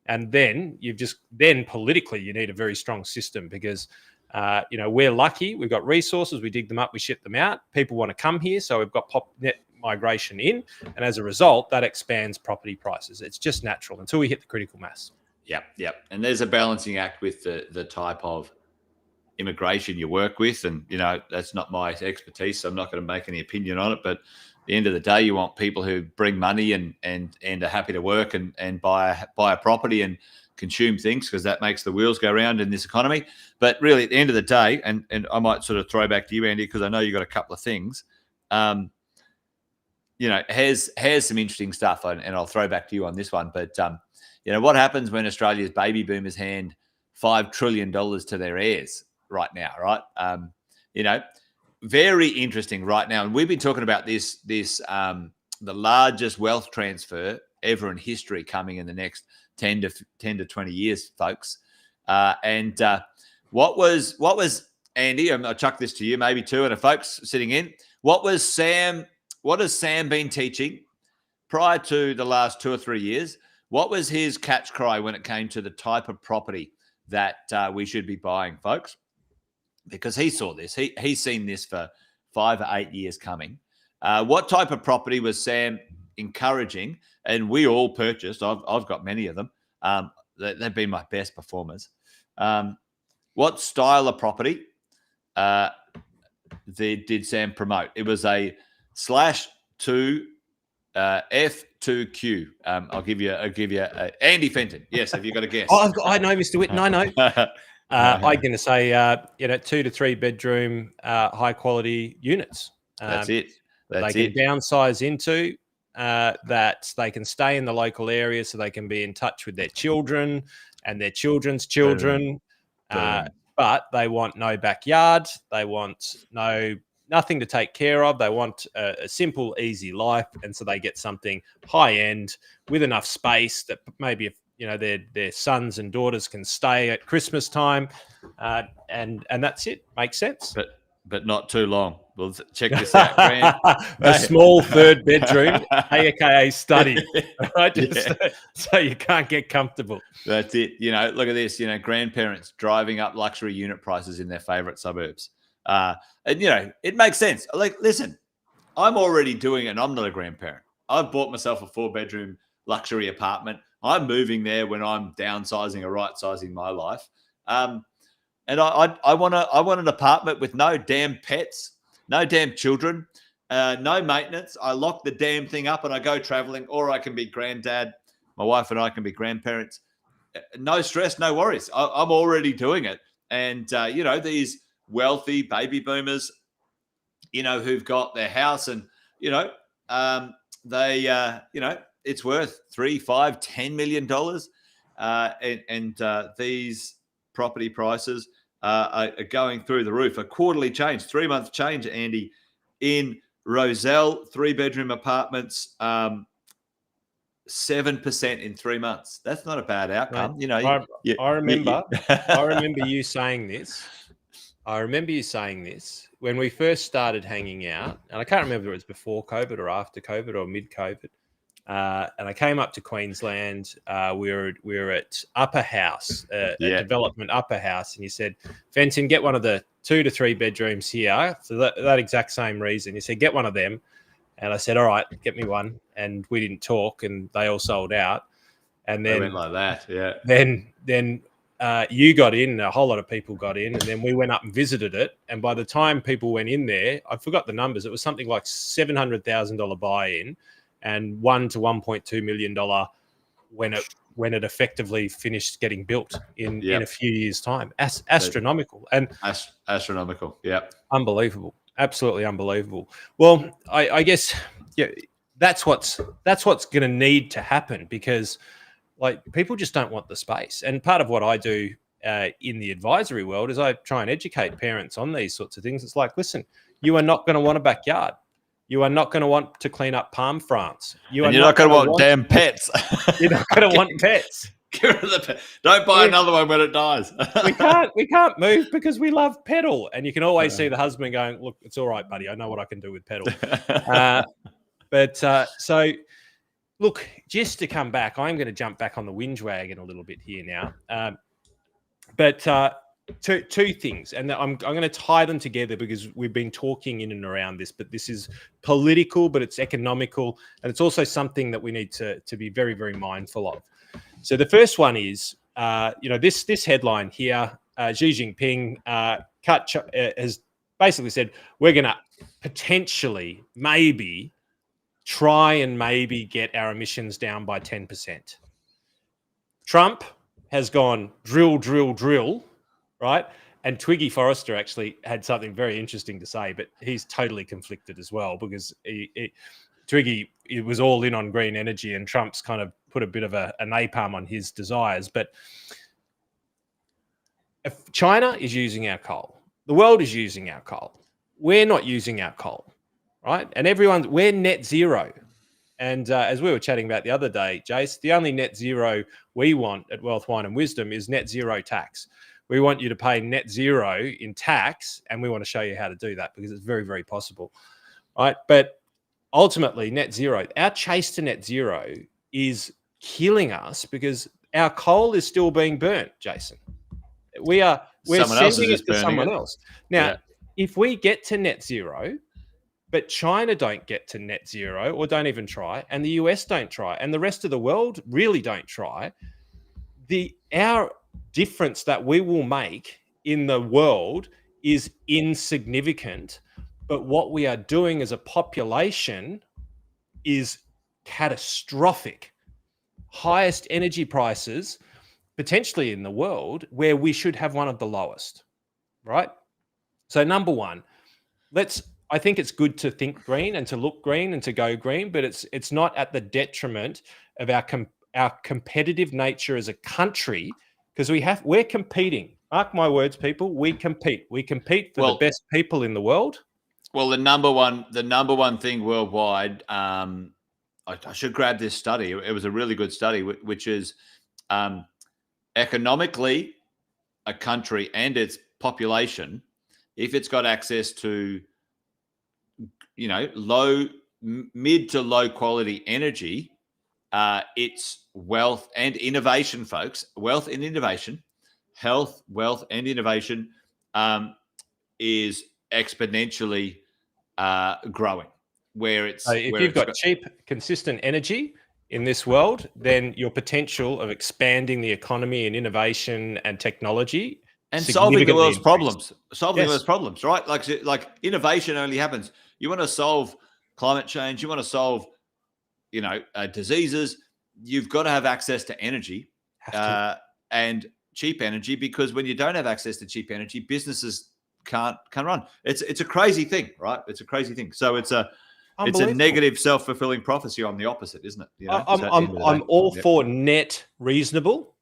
And then then politically you need a very strong system because we're lucky. We've got resources. We dig them up. We ship them out. People want to come here, so we've got net migration in, and as a result, that expands property prices. It's just natural until we hit the critical mass. Yep. And there's a balancing act with the type of immigration you work with, and that's not my expertise, so I'm not going to make any opinion on it. But at the end of the day, you want people who bring money and are happy to work and buy a property and consume things, because that makes the wheels go round in this economy. But really, at the end of the day, and I might sort of throw back to you, Andy, because I know you've got a couple of things. Here's some interesting stuff, and I'll throw back to you on this one. But what happens when Australia's baby boomers hand $5 trillion to their heirs right now, right? Very interesting right now. And we've been talking about this the largest wealth transfer ever in history coming in the next 10 to 20 years, folks. What was Andy, I'll chuck this to you maybe too, and the folks sitting in, what has Sam been teaching prior to the last 2 or 3 years? What was his catch cry when it came to the type of property that we should be buying, folks? Because he saw this. He's seen this for 5 or 8 years coming. What type of property was Sam encouraging? And we all purchased. I've got many of them. They've been my best performers. What style of property did Sam promote? It was a /2 F2Q. I'll give you Andy Fenton. Yes, have you got a guess? I know, Mr. Whitten. I know. I'm going to say 2 to 3 bedroom high quality units. That's it. They can downsize into, that they can stay in the local area, so they can be in touch with their children and their children's children. But they want no backyard. They want nothing to take care of. They want a simple, easy life, and so they get something high end with enough space that maybe their sons and daughters can stay at Christmas time, and that's it. Makes sense. But not too long. Well, check this out, Grant. A small 3rd bedroom, aka study, right? So you can't get comfortable. That's it. Look at this. Grandparents driving up luxury unit prices in their favourite suburbs. And it makes sense. Like, listen, I'm already doing it, and I'm not a grandparent. I've bought myself a 4-bedroom luxury apartment. I'm moving there when I'm downsizing or right-sizing my life. And I want an apartment with no damn pets, no damn children, no maintenance. I lock the damn thing up and I go traveling, or I can be granddad. My wife and I can be grandparents. No stress, no worries. I'm already doing it. And, these wealthy baby boomers, who've got their house and, it's worth $3, $5, $10 million. And these property prices are going through the roof. A quarterly change, 3-month change, Andy, in Roselle, 3-bedroom apartments, 7% in 3 months. That's not a bad outcome. I remember you saying this. I remember you saying this when we first started hanging out, and I can't remember if it was before COVID or after COVID or mid-COVID. And I came up to Queensland. We were at Upper House, a development Upper House, and you said, Fenton, get one of the 2 to 3 bedrooms here. So that exact same reason. You said, get one of them. And I said, all right, get me one. And we didn't talk, and they all sold out. And then they went like that, yeah. Then you got in, a whole lot of people got in, and then we went up and visited it. And by the time people went in there, I forgot the numbers. It was something like $700,000 buy-in and $1 to $1.2 million when it effectively finished getting built in a few years' time. Astronomical. And astronomical, yeah. Unbelievable. Absolutely unbelievable. Well, I guess that's what's going to need to happen, because like people just don't want the space. And part of what I do in the advisory world as I try and educate parents on these sorts of things. It's like, listen, you are not going to want a backyard. You are not going to want to clean up palm fronds. You're not going to want damn pets. You're not going to want pets. Get rid of the pet. Don't buy another one when it dies. we can't move because we love pedal. And you can always see the husband going, look, it's all right, buddy. I know what I can do with pedal. So look, just to come back, I'm going to jump back on the whinge wagon a little bit here now. Two things, and I'm going to tie them together because we've been talking in and around this, but this is political, but it's economical, and it's also something that we need to be very, very mindful of. So the first one is, this headline here, Xi Jinping has basically said, we're going to potentially, maybe, try and maybe get our emissions down by 10%. Trump has gone drill, drill, drill, right? And Twiggy Forrester actually had something very interesting to say, but he's totally conflicted as well because Twiggy was all in on green energy and Trump's kind of put a bit of a napalm on his desires. But if China is using our coal, the world is using our coal, we're not using our coal, right? And we're net zero. And as we were chatting about the other day, Jace, the only net zero we want at Wealth, Wine and Wisdom is net zero tax. We want you to pay net zero in tax, and we want to show you how to do that because it's very, very possible, right? But ultimately, net zero, our chase to net zero is killing us because our coal is still being burnt, Jason. We're sending it to someone else. Now, if we get to net zero, but China don't get to net zero or don't even try, and the US don't try, and the rest of the world really don't try, our difference that we will make in the world is insignificant. But what we are doing as a population is catastrophic. Highest energy prices potentially in the world where we should have one of the lowest, right? So number one, I think it's good to think green and to look green and to go green, but it's not at the detriment of our competitive nature as a country, because we're competing. Mark my words, people. We compete. We compete for the best people in the world. Well, the number one thing worldwide. I should grab this study. It was a really good study, which is economically a country and its population, if it's got access to mid to low quality energy, it's wealth and innovation, folks. Wealth and innovation, health, wealth and innovation is exponentially growing. If you've got cheap, consistent energy in this world, then your potential of expanding the economy and innovation and technology and solving the world's problems, right? Like innovation only happens. You want to solve climate change, you want to solve, diseases, you've got to have access to energy and cheap energy, because when you don't have access to cheap energy, businesses can't run. It's a crazy thing, right? It's a crazy thing. So it's a negative self-fulfilling prophecy on the opposite, isn't it? I'm all for net reasonable.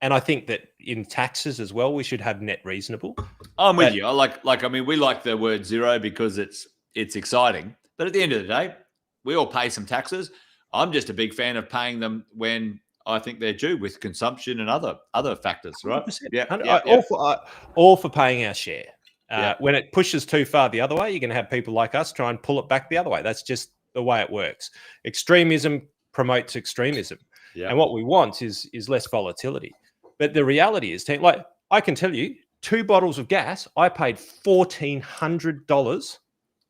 And I think that in taxes as well, we should have net reasonable. I'm with you. We like the word zero because it's exciting. But at the end of the day, we all pay some taxes. I'm just a big fan of paying them when I think they're due, with consumption and other factors, right? 100%. All for paying our share. When it pushes too far the other way, you're going to have people like us try and pull it back the other way. That's just the way it works. Extremism promotes extremism. Yeah. And what we want is less volatility. But the reality is, like I can tell you, 2 bottles of gas, I paid $1,400.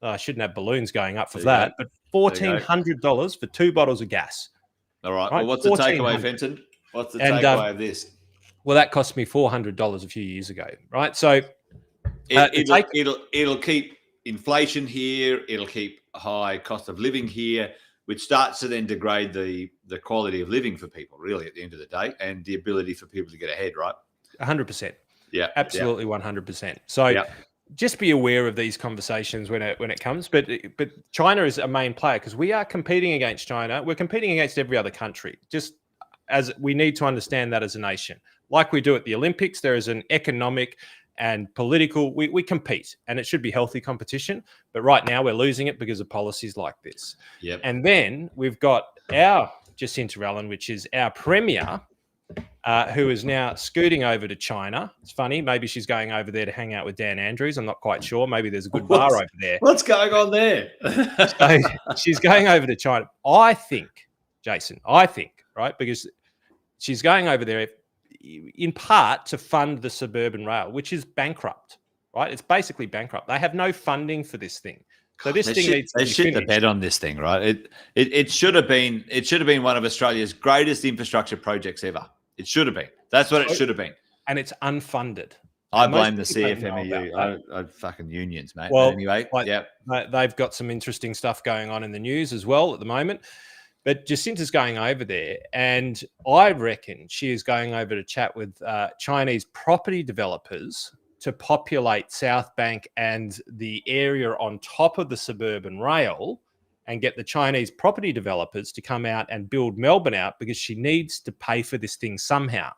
I shouldn't have balloons going up for that, but $1,400 for 2 bottles of gas. All right. Well, what's the takeaway, Fenton? What's the takeaway of this? Well, that cost me $400 a few years ago, right? So it'll keep inflation here. It'll keep high cost of living here, which starts to then degrade the quality of living for people, really, at the end of the day, and the ability for people to get ahead, right? 100%. Yeah. Absolutely 100%. So just be aware of these conversations when it comes. But China is a main player because we are competing against China. We're competing against every other country. Just as we need to understand that as a nation. Like we do at the Olympics, there is an economic and political, we compete, and it should be healthy competition. But right now we're losing it because of policies like this. Yep. And then we've got our Jacinta Allen, which is our premier, who is now scooting over to China. It's funny. Maybe she's going over there to hang out with Dan Andrews. I'm not quite sure. Maybe there's a good bar over there. What's going on there? So she's going over to China. I think, Jason, right, because she's going over there in part to fund the suburban rail, which is bankrupt, right? It's basically bankrupt. They have no funding for this thing. So this thing needs to be shit the bed on this thing, right? It should have been one of Australia's greatest infrastructure projects ever. It should have been. That's what it should have been. And it's unfunded. I blame the CFMEU. I fucking unions, mate. Well, but anyway, they've got some interesting stuff going on in the news as well at the moment. But Jacinta's going over there, and I reckon she is going over to chat with Chinese property developers to populate South Bank and the area on top of the suburban rail, and get the Chinese property developers to come out and build Melbourne out, because she needs to pay for this thing somehow.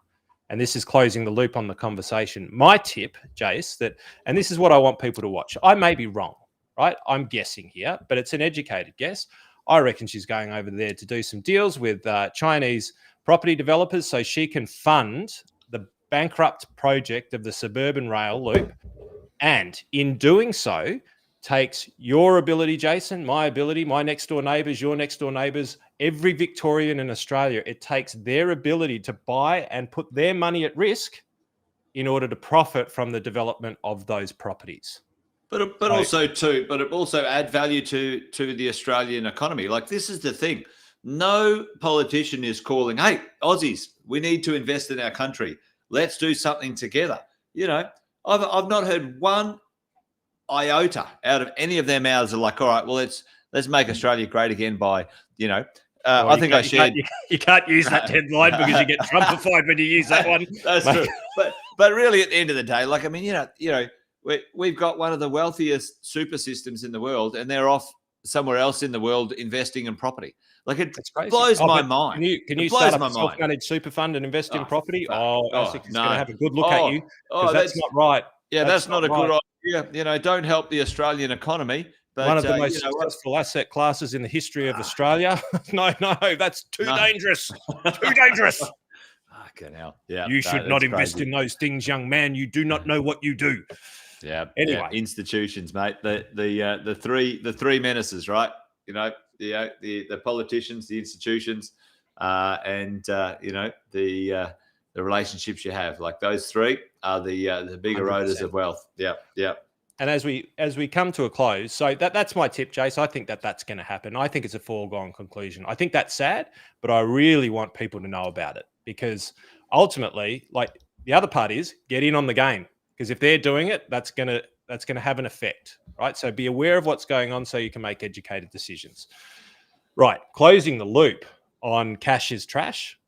And this is closing the loop on the conversation. My tip, Jace, and this is what I want people to watch. I may be wrong, right? I'm guessing here, but it's an educated guess. I reckon she's going over there to do some deals with Chinese property developers so she can fund the bankrupt project of the suburban rail loop. And in doing so, takes your ability, Jason, my ability, my next door neighbours, your next door neighbours, every Victorian in Australia. It takes their ability to buy and put their money at risk in order to profit from the development of those properties. But it also add value to the Australian economy. Like, this is the thing. No politician is calling, hey, Aussies, we need to invest in our country. Let's do something together. You know, I've not heard one iota out of any of their mouths are like, all right, well, let's make Australia great again by, you know, I think I shared. You can't use that headline because you get Trumpified when you use that one. That's true. But really, at the end of the day, like, I mean, you know, we've got one of the wealthiest super systems in the world, and they're off somewhere else in the world investing in property. Like, it blows my mind. Can you start up a self-managed super fund and invest in property? ASIC is going to have a good look at you. That's not right. Yeah, that's not a good idea. You know, don't help the Australian economy. But, one of the most successful asset classes in the history of Australia. No, that's too dangerous. Too dangerous. Fucking hell. Yeah. You should not invest in those things, young man. You do not know what you do. Yeah. Anyway, institutions, mate. The three menaces, right? You know, the politicians, the institutions, and you know, the relationships you have. Like, those three are the big eroders of wealth. Yeah. Yeah. And as we come to a close, so that's my tip, Jace. I think that's going to happen. I think it's a foregone conclusion. I think that's sad, but I really want people to know about it, because ultimately, like, the other part is get in on the game, because if they're doing it, that's going to have an effect, right? So be aware of what's going on so you can make educated decisions. Right, closing the loop on cash is trash,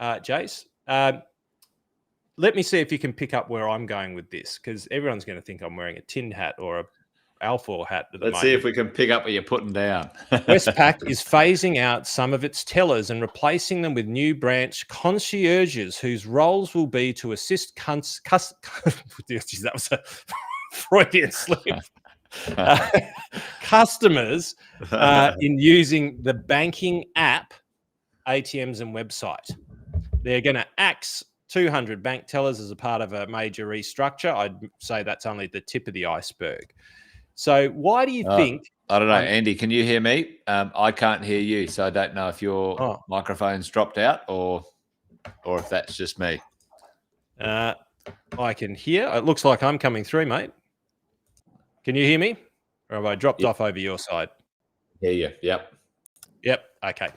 Jace. Let me see if you can pick up where I'm going with this, because everyone's going to think I'm wearing a tin hat or a Alfor hat. Let's see if we can pick up what you're putting down. Westpac is phasing out some of its tellers and replacing them with new branch concierges whose roles will be to assist that was a Freudian slip. Customers in using the banking app, ATMs and website. They're going to axe 200 bank tellers as a part of a major restructure. I'd say that's only the tip of the iceberg. So why do you think... I don't know, Andy, can you hear me? I can't hear you, so I don't know if your microphone's dropped out or if that's just me. I can hear. It looks like I'm coming through, mate. Can you hear me? Or have I dropped off over your side? Hear you. Yep. Okay.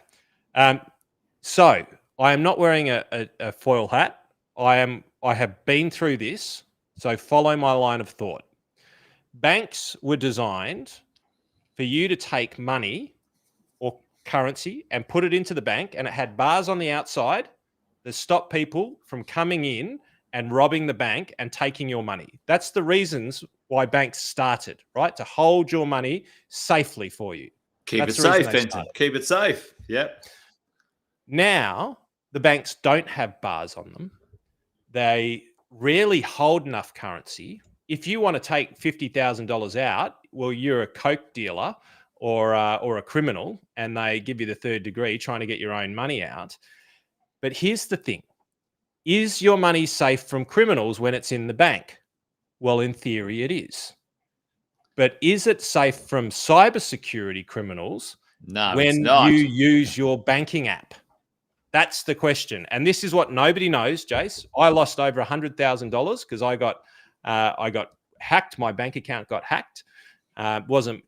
So I am not wearing a foil hat. I have been through this, so follow my line of thought. Banks were designed for you to take money or currency and put it into the bank, and it had bars on the outside that stop people from coming in and robbing the bank and taking your money. That's the reasons why banks started, right? To hold your money safely for you. Keep it safe, Fenton. Keep it safe. Yep. Now, the banks don't have bars on them. They rarely hold enough currency. If you want to take $50,000 out, well, you're a coke dealer or a criminal, and they give you the third degree trying to get your own money out. But here's the thing. Is your money safe from criminals when it's in the bank? Well, in theory, it is. But is it safe from cybersecurity criminals when you use your banking app? That's the question. And this is what nobody knows, Jace. I lost over $100,000 because I got hacked. My bank account got hacked. Wasn't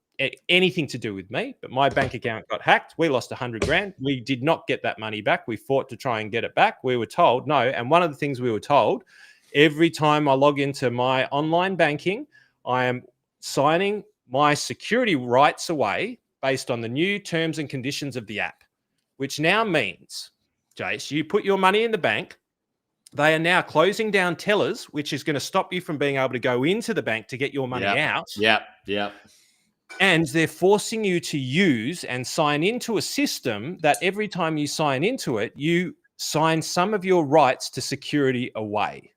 anything to do with me, but my bank account got hacked. We lost 100 grand. We did not get that money back. We fought to try and get it back. We were told no. And one of the things we were told, every time I log into my online banking, I am signing my security rights away based on the new terms and conditions of the app, which now means, Jace, you put your money in the bank. They are now closing down tellers, which is going to stop you from being able to go into the bank to get your money out. Yeah. And they're forcing you to use and sign into a system that every time you sign into it, you sign some of your rights to security away.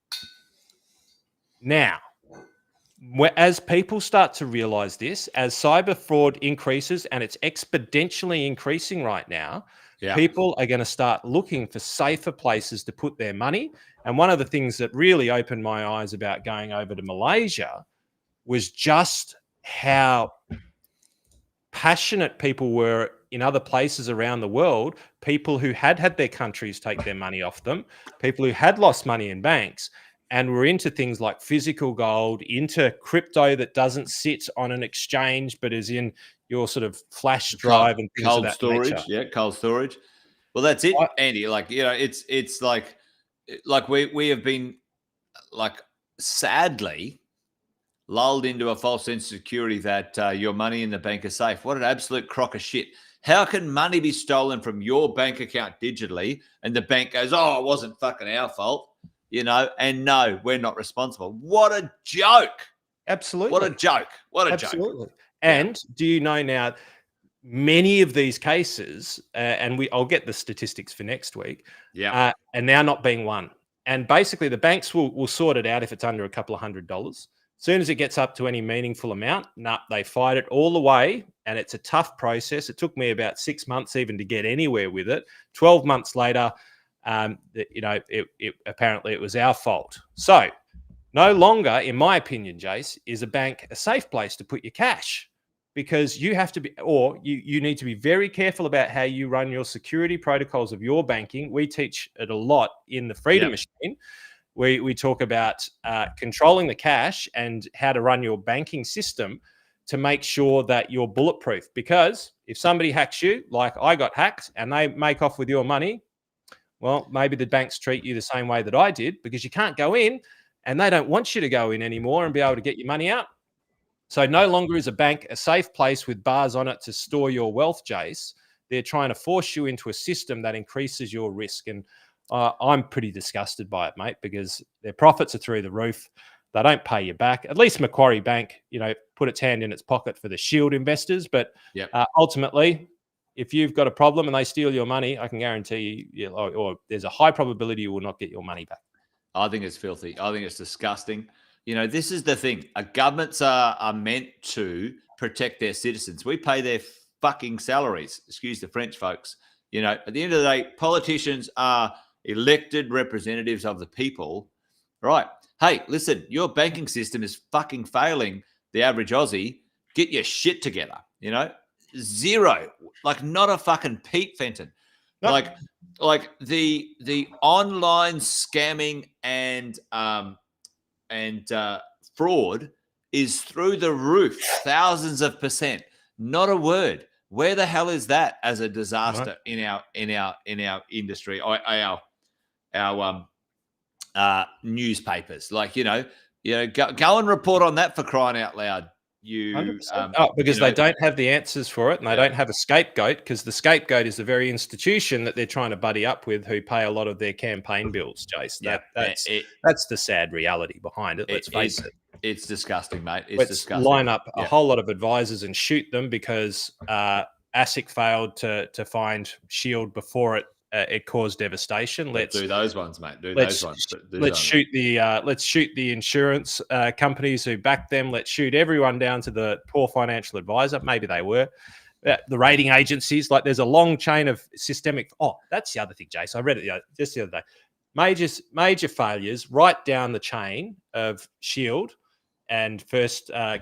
Now, as people start to realize this, as cyber fraud increases, and it's exponentially increasing right now, people are going to start looking for safer places to put their money. And one of the things that really opened my eyes about going over to Malaysia was just how passionate people were in other places around the world, people who had their countries take their money off them, people who had lost money in banks, and were into things like physical gold, into crypto that doesn't sit on an exchange but is in your sort of flash drive and things of that storage. nature. Yeah, cold storage. Well, that's it, Andy. Like, you know, it's like we have been, like, sadly lulled into a false sense of security that your money in the bank is safe. What an absolute crock of shit. How can money be stolen from your bank account digitally and the bank goes, oh, it wasn't fucking our fault, you know, and no, we're not responsible? What a joke. Absolutely. What a joke. What a Absolutely. joke. And do you know now, many of these cases, and I'll get the statistics for next week, are now not being won. And basically the banks will sort it out if it's under a couple of $100. As soon as it gets up to any meaningful amount, they fight it all the way, and it's a tough process. It took me about 6 months even to get anywhere with it. 12 months later, apparently it was our fault. So no longer, in my opinion, Jace, is a bank a safe place to put your cash, because you have to be, or you need to be very careful about how you run your security protocols of your banking. We teach it a lot in the Freedom Machine. We talk about controlling the cash and how to run your banking system to make sure that you're bulletproof. Because if somebody hacks you, like I got hacked, and they make off with your money, well, maybe the banks treat you the same way that I did, because you can't go in and they don't want you to go in anymore and be able to get your money out. So no longer is a bank a safe place with bars on it to store your wealth, Jace. They're trying to force you into a system that increases your risk. And I'm pretty disgusted by it, mate, because their profits are through the roof. They don't pay you back. At least Macquarie Bank, put its hand in its pocket for the shield investors. But ultimately, if you've got a problem and they steal your money, I can guarantee you, or there's a high probability you will not get your money back. I think it's filthy. I think it's disgusting. This is the thing. Governments are meant to protect their citizens. We pay their fucking salaries. Excuse the French, folks. At the end of the day, politicians are elected representatives of the people, right? Hey, listen, your banking system is fucking failing the average Aussie. Get your shit together, Zero. Like, not a fucking peep, Fenton. No. Like the online scamming and fraud is through the roof, thousands of %. Not a word. Where the hell is that as a disaster in our industry, our newspapers? Like, go and report on that, for crying out loud. Because they don't have the answers for it, and they don't have a scapegoat, because the scapegoat is the very institution that they're trying to buddy up with, who pay a lot of their campaign bills, Jace. That's the sad reality behind it. Let's face it. It's disgusting, mate. Let's disgusting. Line up a whole lot of advisors and shoot them because ASIC failed to find Shield before it it caused devastation. Let's do those ones, mate. Let's shoot the insurance companies who back them. Let's shoot everyone down to the poor financial advisor. Maybe they were. The rating agencies, like there's a long chain of systemic. Oh, that's the other thing, Jace. I read it just the other day. Major failures right down the chain of Shield and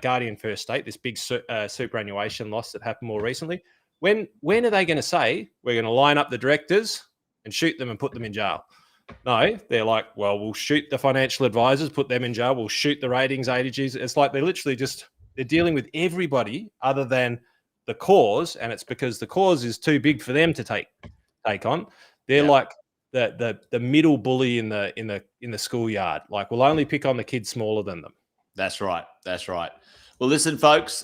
Guardian First State. This big superannuation loss that happened more recently. When are they going to say we're going to line up the directors and shoot them and put them in jail? No, they're like, well, we'll shoot the financial advisors, put them in jail. We'll shoot the ratings agencies. It's like they're literally they're dealing with everybody other than the cause, and it's because the cause is too big for them to take on. They're like the middle bully in the schoolyard. Like, we'll only pick on the kids smaller than them. That's right. Well, listen, folks.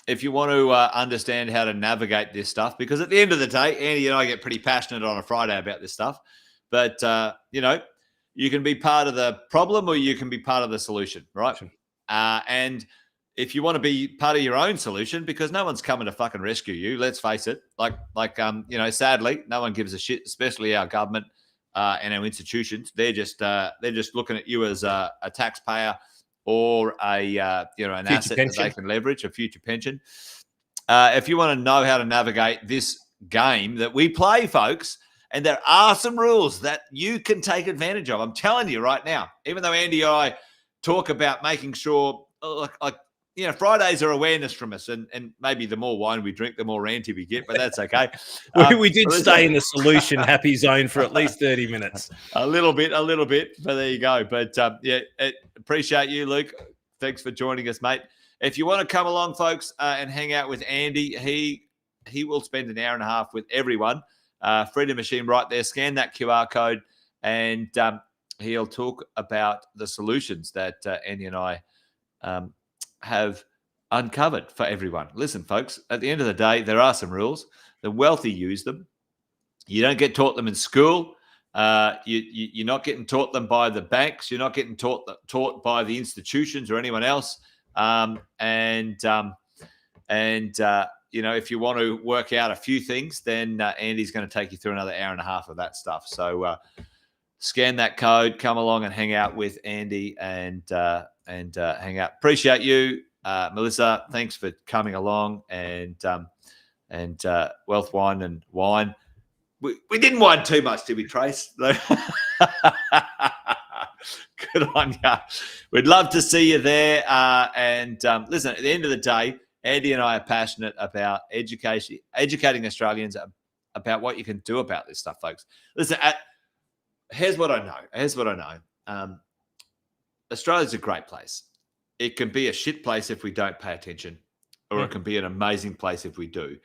If you want to understand how to navigate this stuff, because at the end of the day, Andy and I get pretty passionate on a Friday about this stuff. But you can be part of the problem or you can be part of the solution, right? And if you want to be part of your own solution, because no one's coming to fucking rescue you, let's face it. Sadly, no one gives a shit, especially our government and our institutions. They're just looking at you as a taxpayer or an asset that they can leverage, a future pension. If you want to know how to navigate this game that we play, folks, and there are some rules that you can take advantage of. I'm telling you right now, even though Andy and I talk about making sure, Fridays are awareness from us, and maybe the more wine we drink, the more ranty we get, but that's okay. We did stay in the solution happy zone for at least 30 minutes. A little bit, but there you go. But appreciate you, Luke. Thanks for joining us, mate. If you want to come along, folks, and hang out with Andy, he will spend an hour and a half with everyone. Freedom Machine right there. Scan that QR code, and he'll talk about the solutions that Andy and I have uncovered for everyone. Listen, folks, at the end of the day, there are some rules. The wealthy use them. You don't get taught them in school. You're not getting taught them by the banks. You're not getting taught by the institutions or anyone else. If you want to work out a few things, then Andy's going to take you through another hour and a half of that stuff. So scan that code, come along and hang out with Andy and hang out. Appreciate you, Melissa. Thanks for coming along and Wealth Wine and Wine. We didn't wine too much, did we, Trace? Good on you. We'd love to see you there. Listen, at the end of the day, Andy and I are passionate about educating Australians about what you can do about this stuff, folks. Listen, here's what I know. Australia's a great place. It can be a shit place if we don't pay attention, or it can be an amazing place if we do.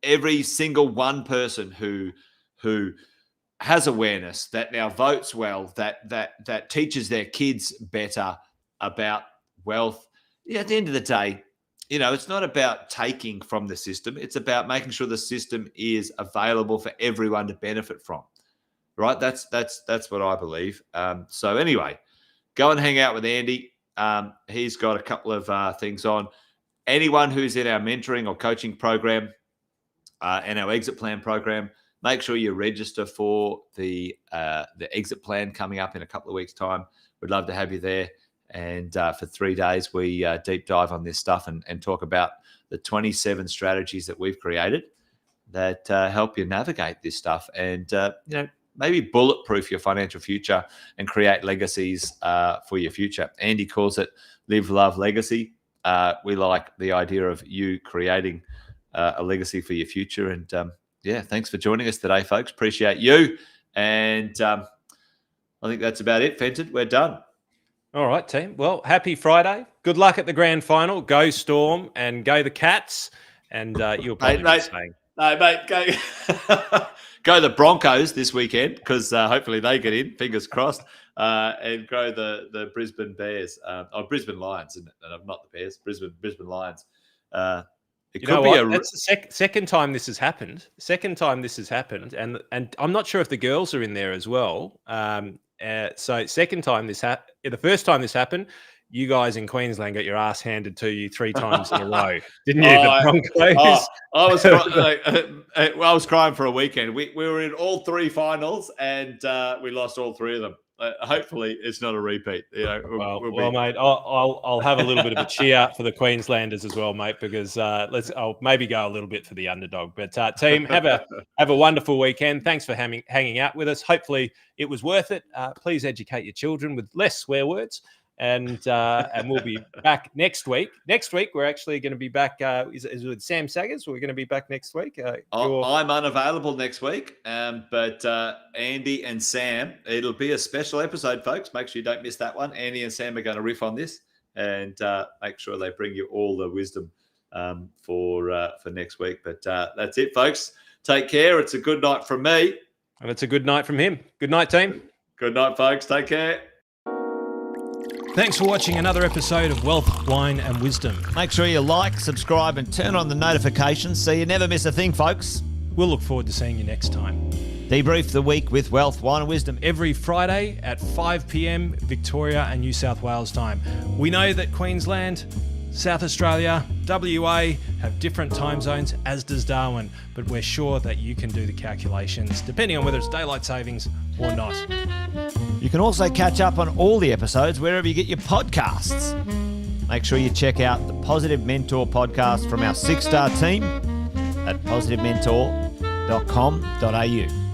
Every single one person who has awareness, that now votes well, that teaches their kids better about wealth. At the end of the day, it's not about taking from the system. It's about making sure the system is available for everyone to benefit from. Right? That's what I believe. So anyway, go and hang out with Andy. He's got a couple of things on. Anyone who's in our mentoring or coaching program and our exit plan program, make sure you register for the exit plan coming up in a couple of weeks' time. We'd love to have you there. And for 3 days, we deep dive on this stuff and talk about the 27 strategies that we've created that help you navigate this stuff and, maybe bulletproof your financial future and create legacies for your future. Andy calls it Live, Love, Legacy. We like the idea of you creating a legacy for your future. And, thanks for joining us today, folks. Appreciate you. And I think that's about it, Fenton. We're done. All right, team. Well, happy Friday. Good luck at the grand final. Go Storm and go the Cats. And you'll probably be saying. No, mate, go the Broncos this weekend because hopefully they get in, fingers crossed, and go the Brisbane Bears. Brisbane Lions, isn't it? And not the Bears, Brisbane Lions. It could be that's the second time this has happened. And I'm not sure if the girls are in there as well. So second time the first time this happened, you guys in Queensland got your ass handed to you 3 times in a row, didn't you? The Broncos. I was crying for a weekend. We were in all 3 finals and we lost all 3 of them. Hopefully, it's not a repeat. Well, mate, I'll have a little bit of a cheer for the Queenslanders as well, mate, because I'll maybe go a little bit for the underdog. But team, have a wonderful weekend. Thanks for hanging out with us. Hopefully, it was worth it. Please educate your children with less swear words. And we'll be back next week. Next week, we're actually going to be back. Is it with Sam Saggers? We're going to be back next week. I'm unavailable next week, but Andy and Sam, it'll be a special episode, folks. Make sure you don't miss that one. Andy and Sam are going to riff on this and make sure they bring you all the wisdom for next week. But that's it, folks. Take care. It's a good night from me. And it's a good night from him. Good night, team. Good night, folks. Take care. Thanks for watching another episode of Wealth, Wine and Wisdom. Make sure you like, subscribe and turn on the notifications so you never miss a thing, folks. We'll look forward to seeing you next time. Debrief the week with Wealth, Wine and Wisdom. Every Friday at 5 p.m. Victoria and New South Wales time. We know that Queensland, South Australia, WA have different time zones, as does Darwin, but we're sure that you can do the calculations depending on whether it's daylight savings or not. You can also catch up on all the episodes wherever you get your podcasts. Make sure you check out the Positive Mentor podcast from our 6-star team at positivementor.com.au.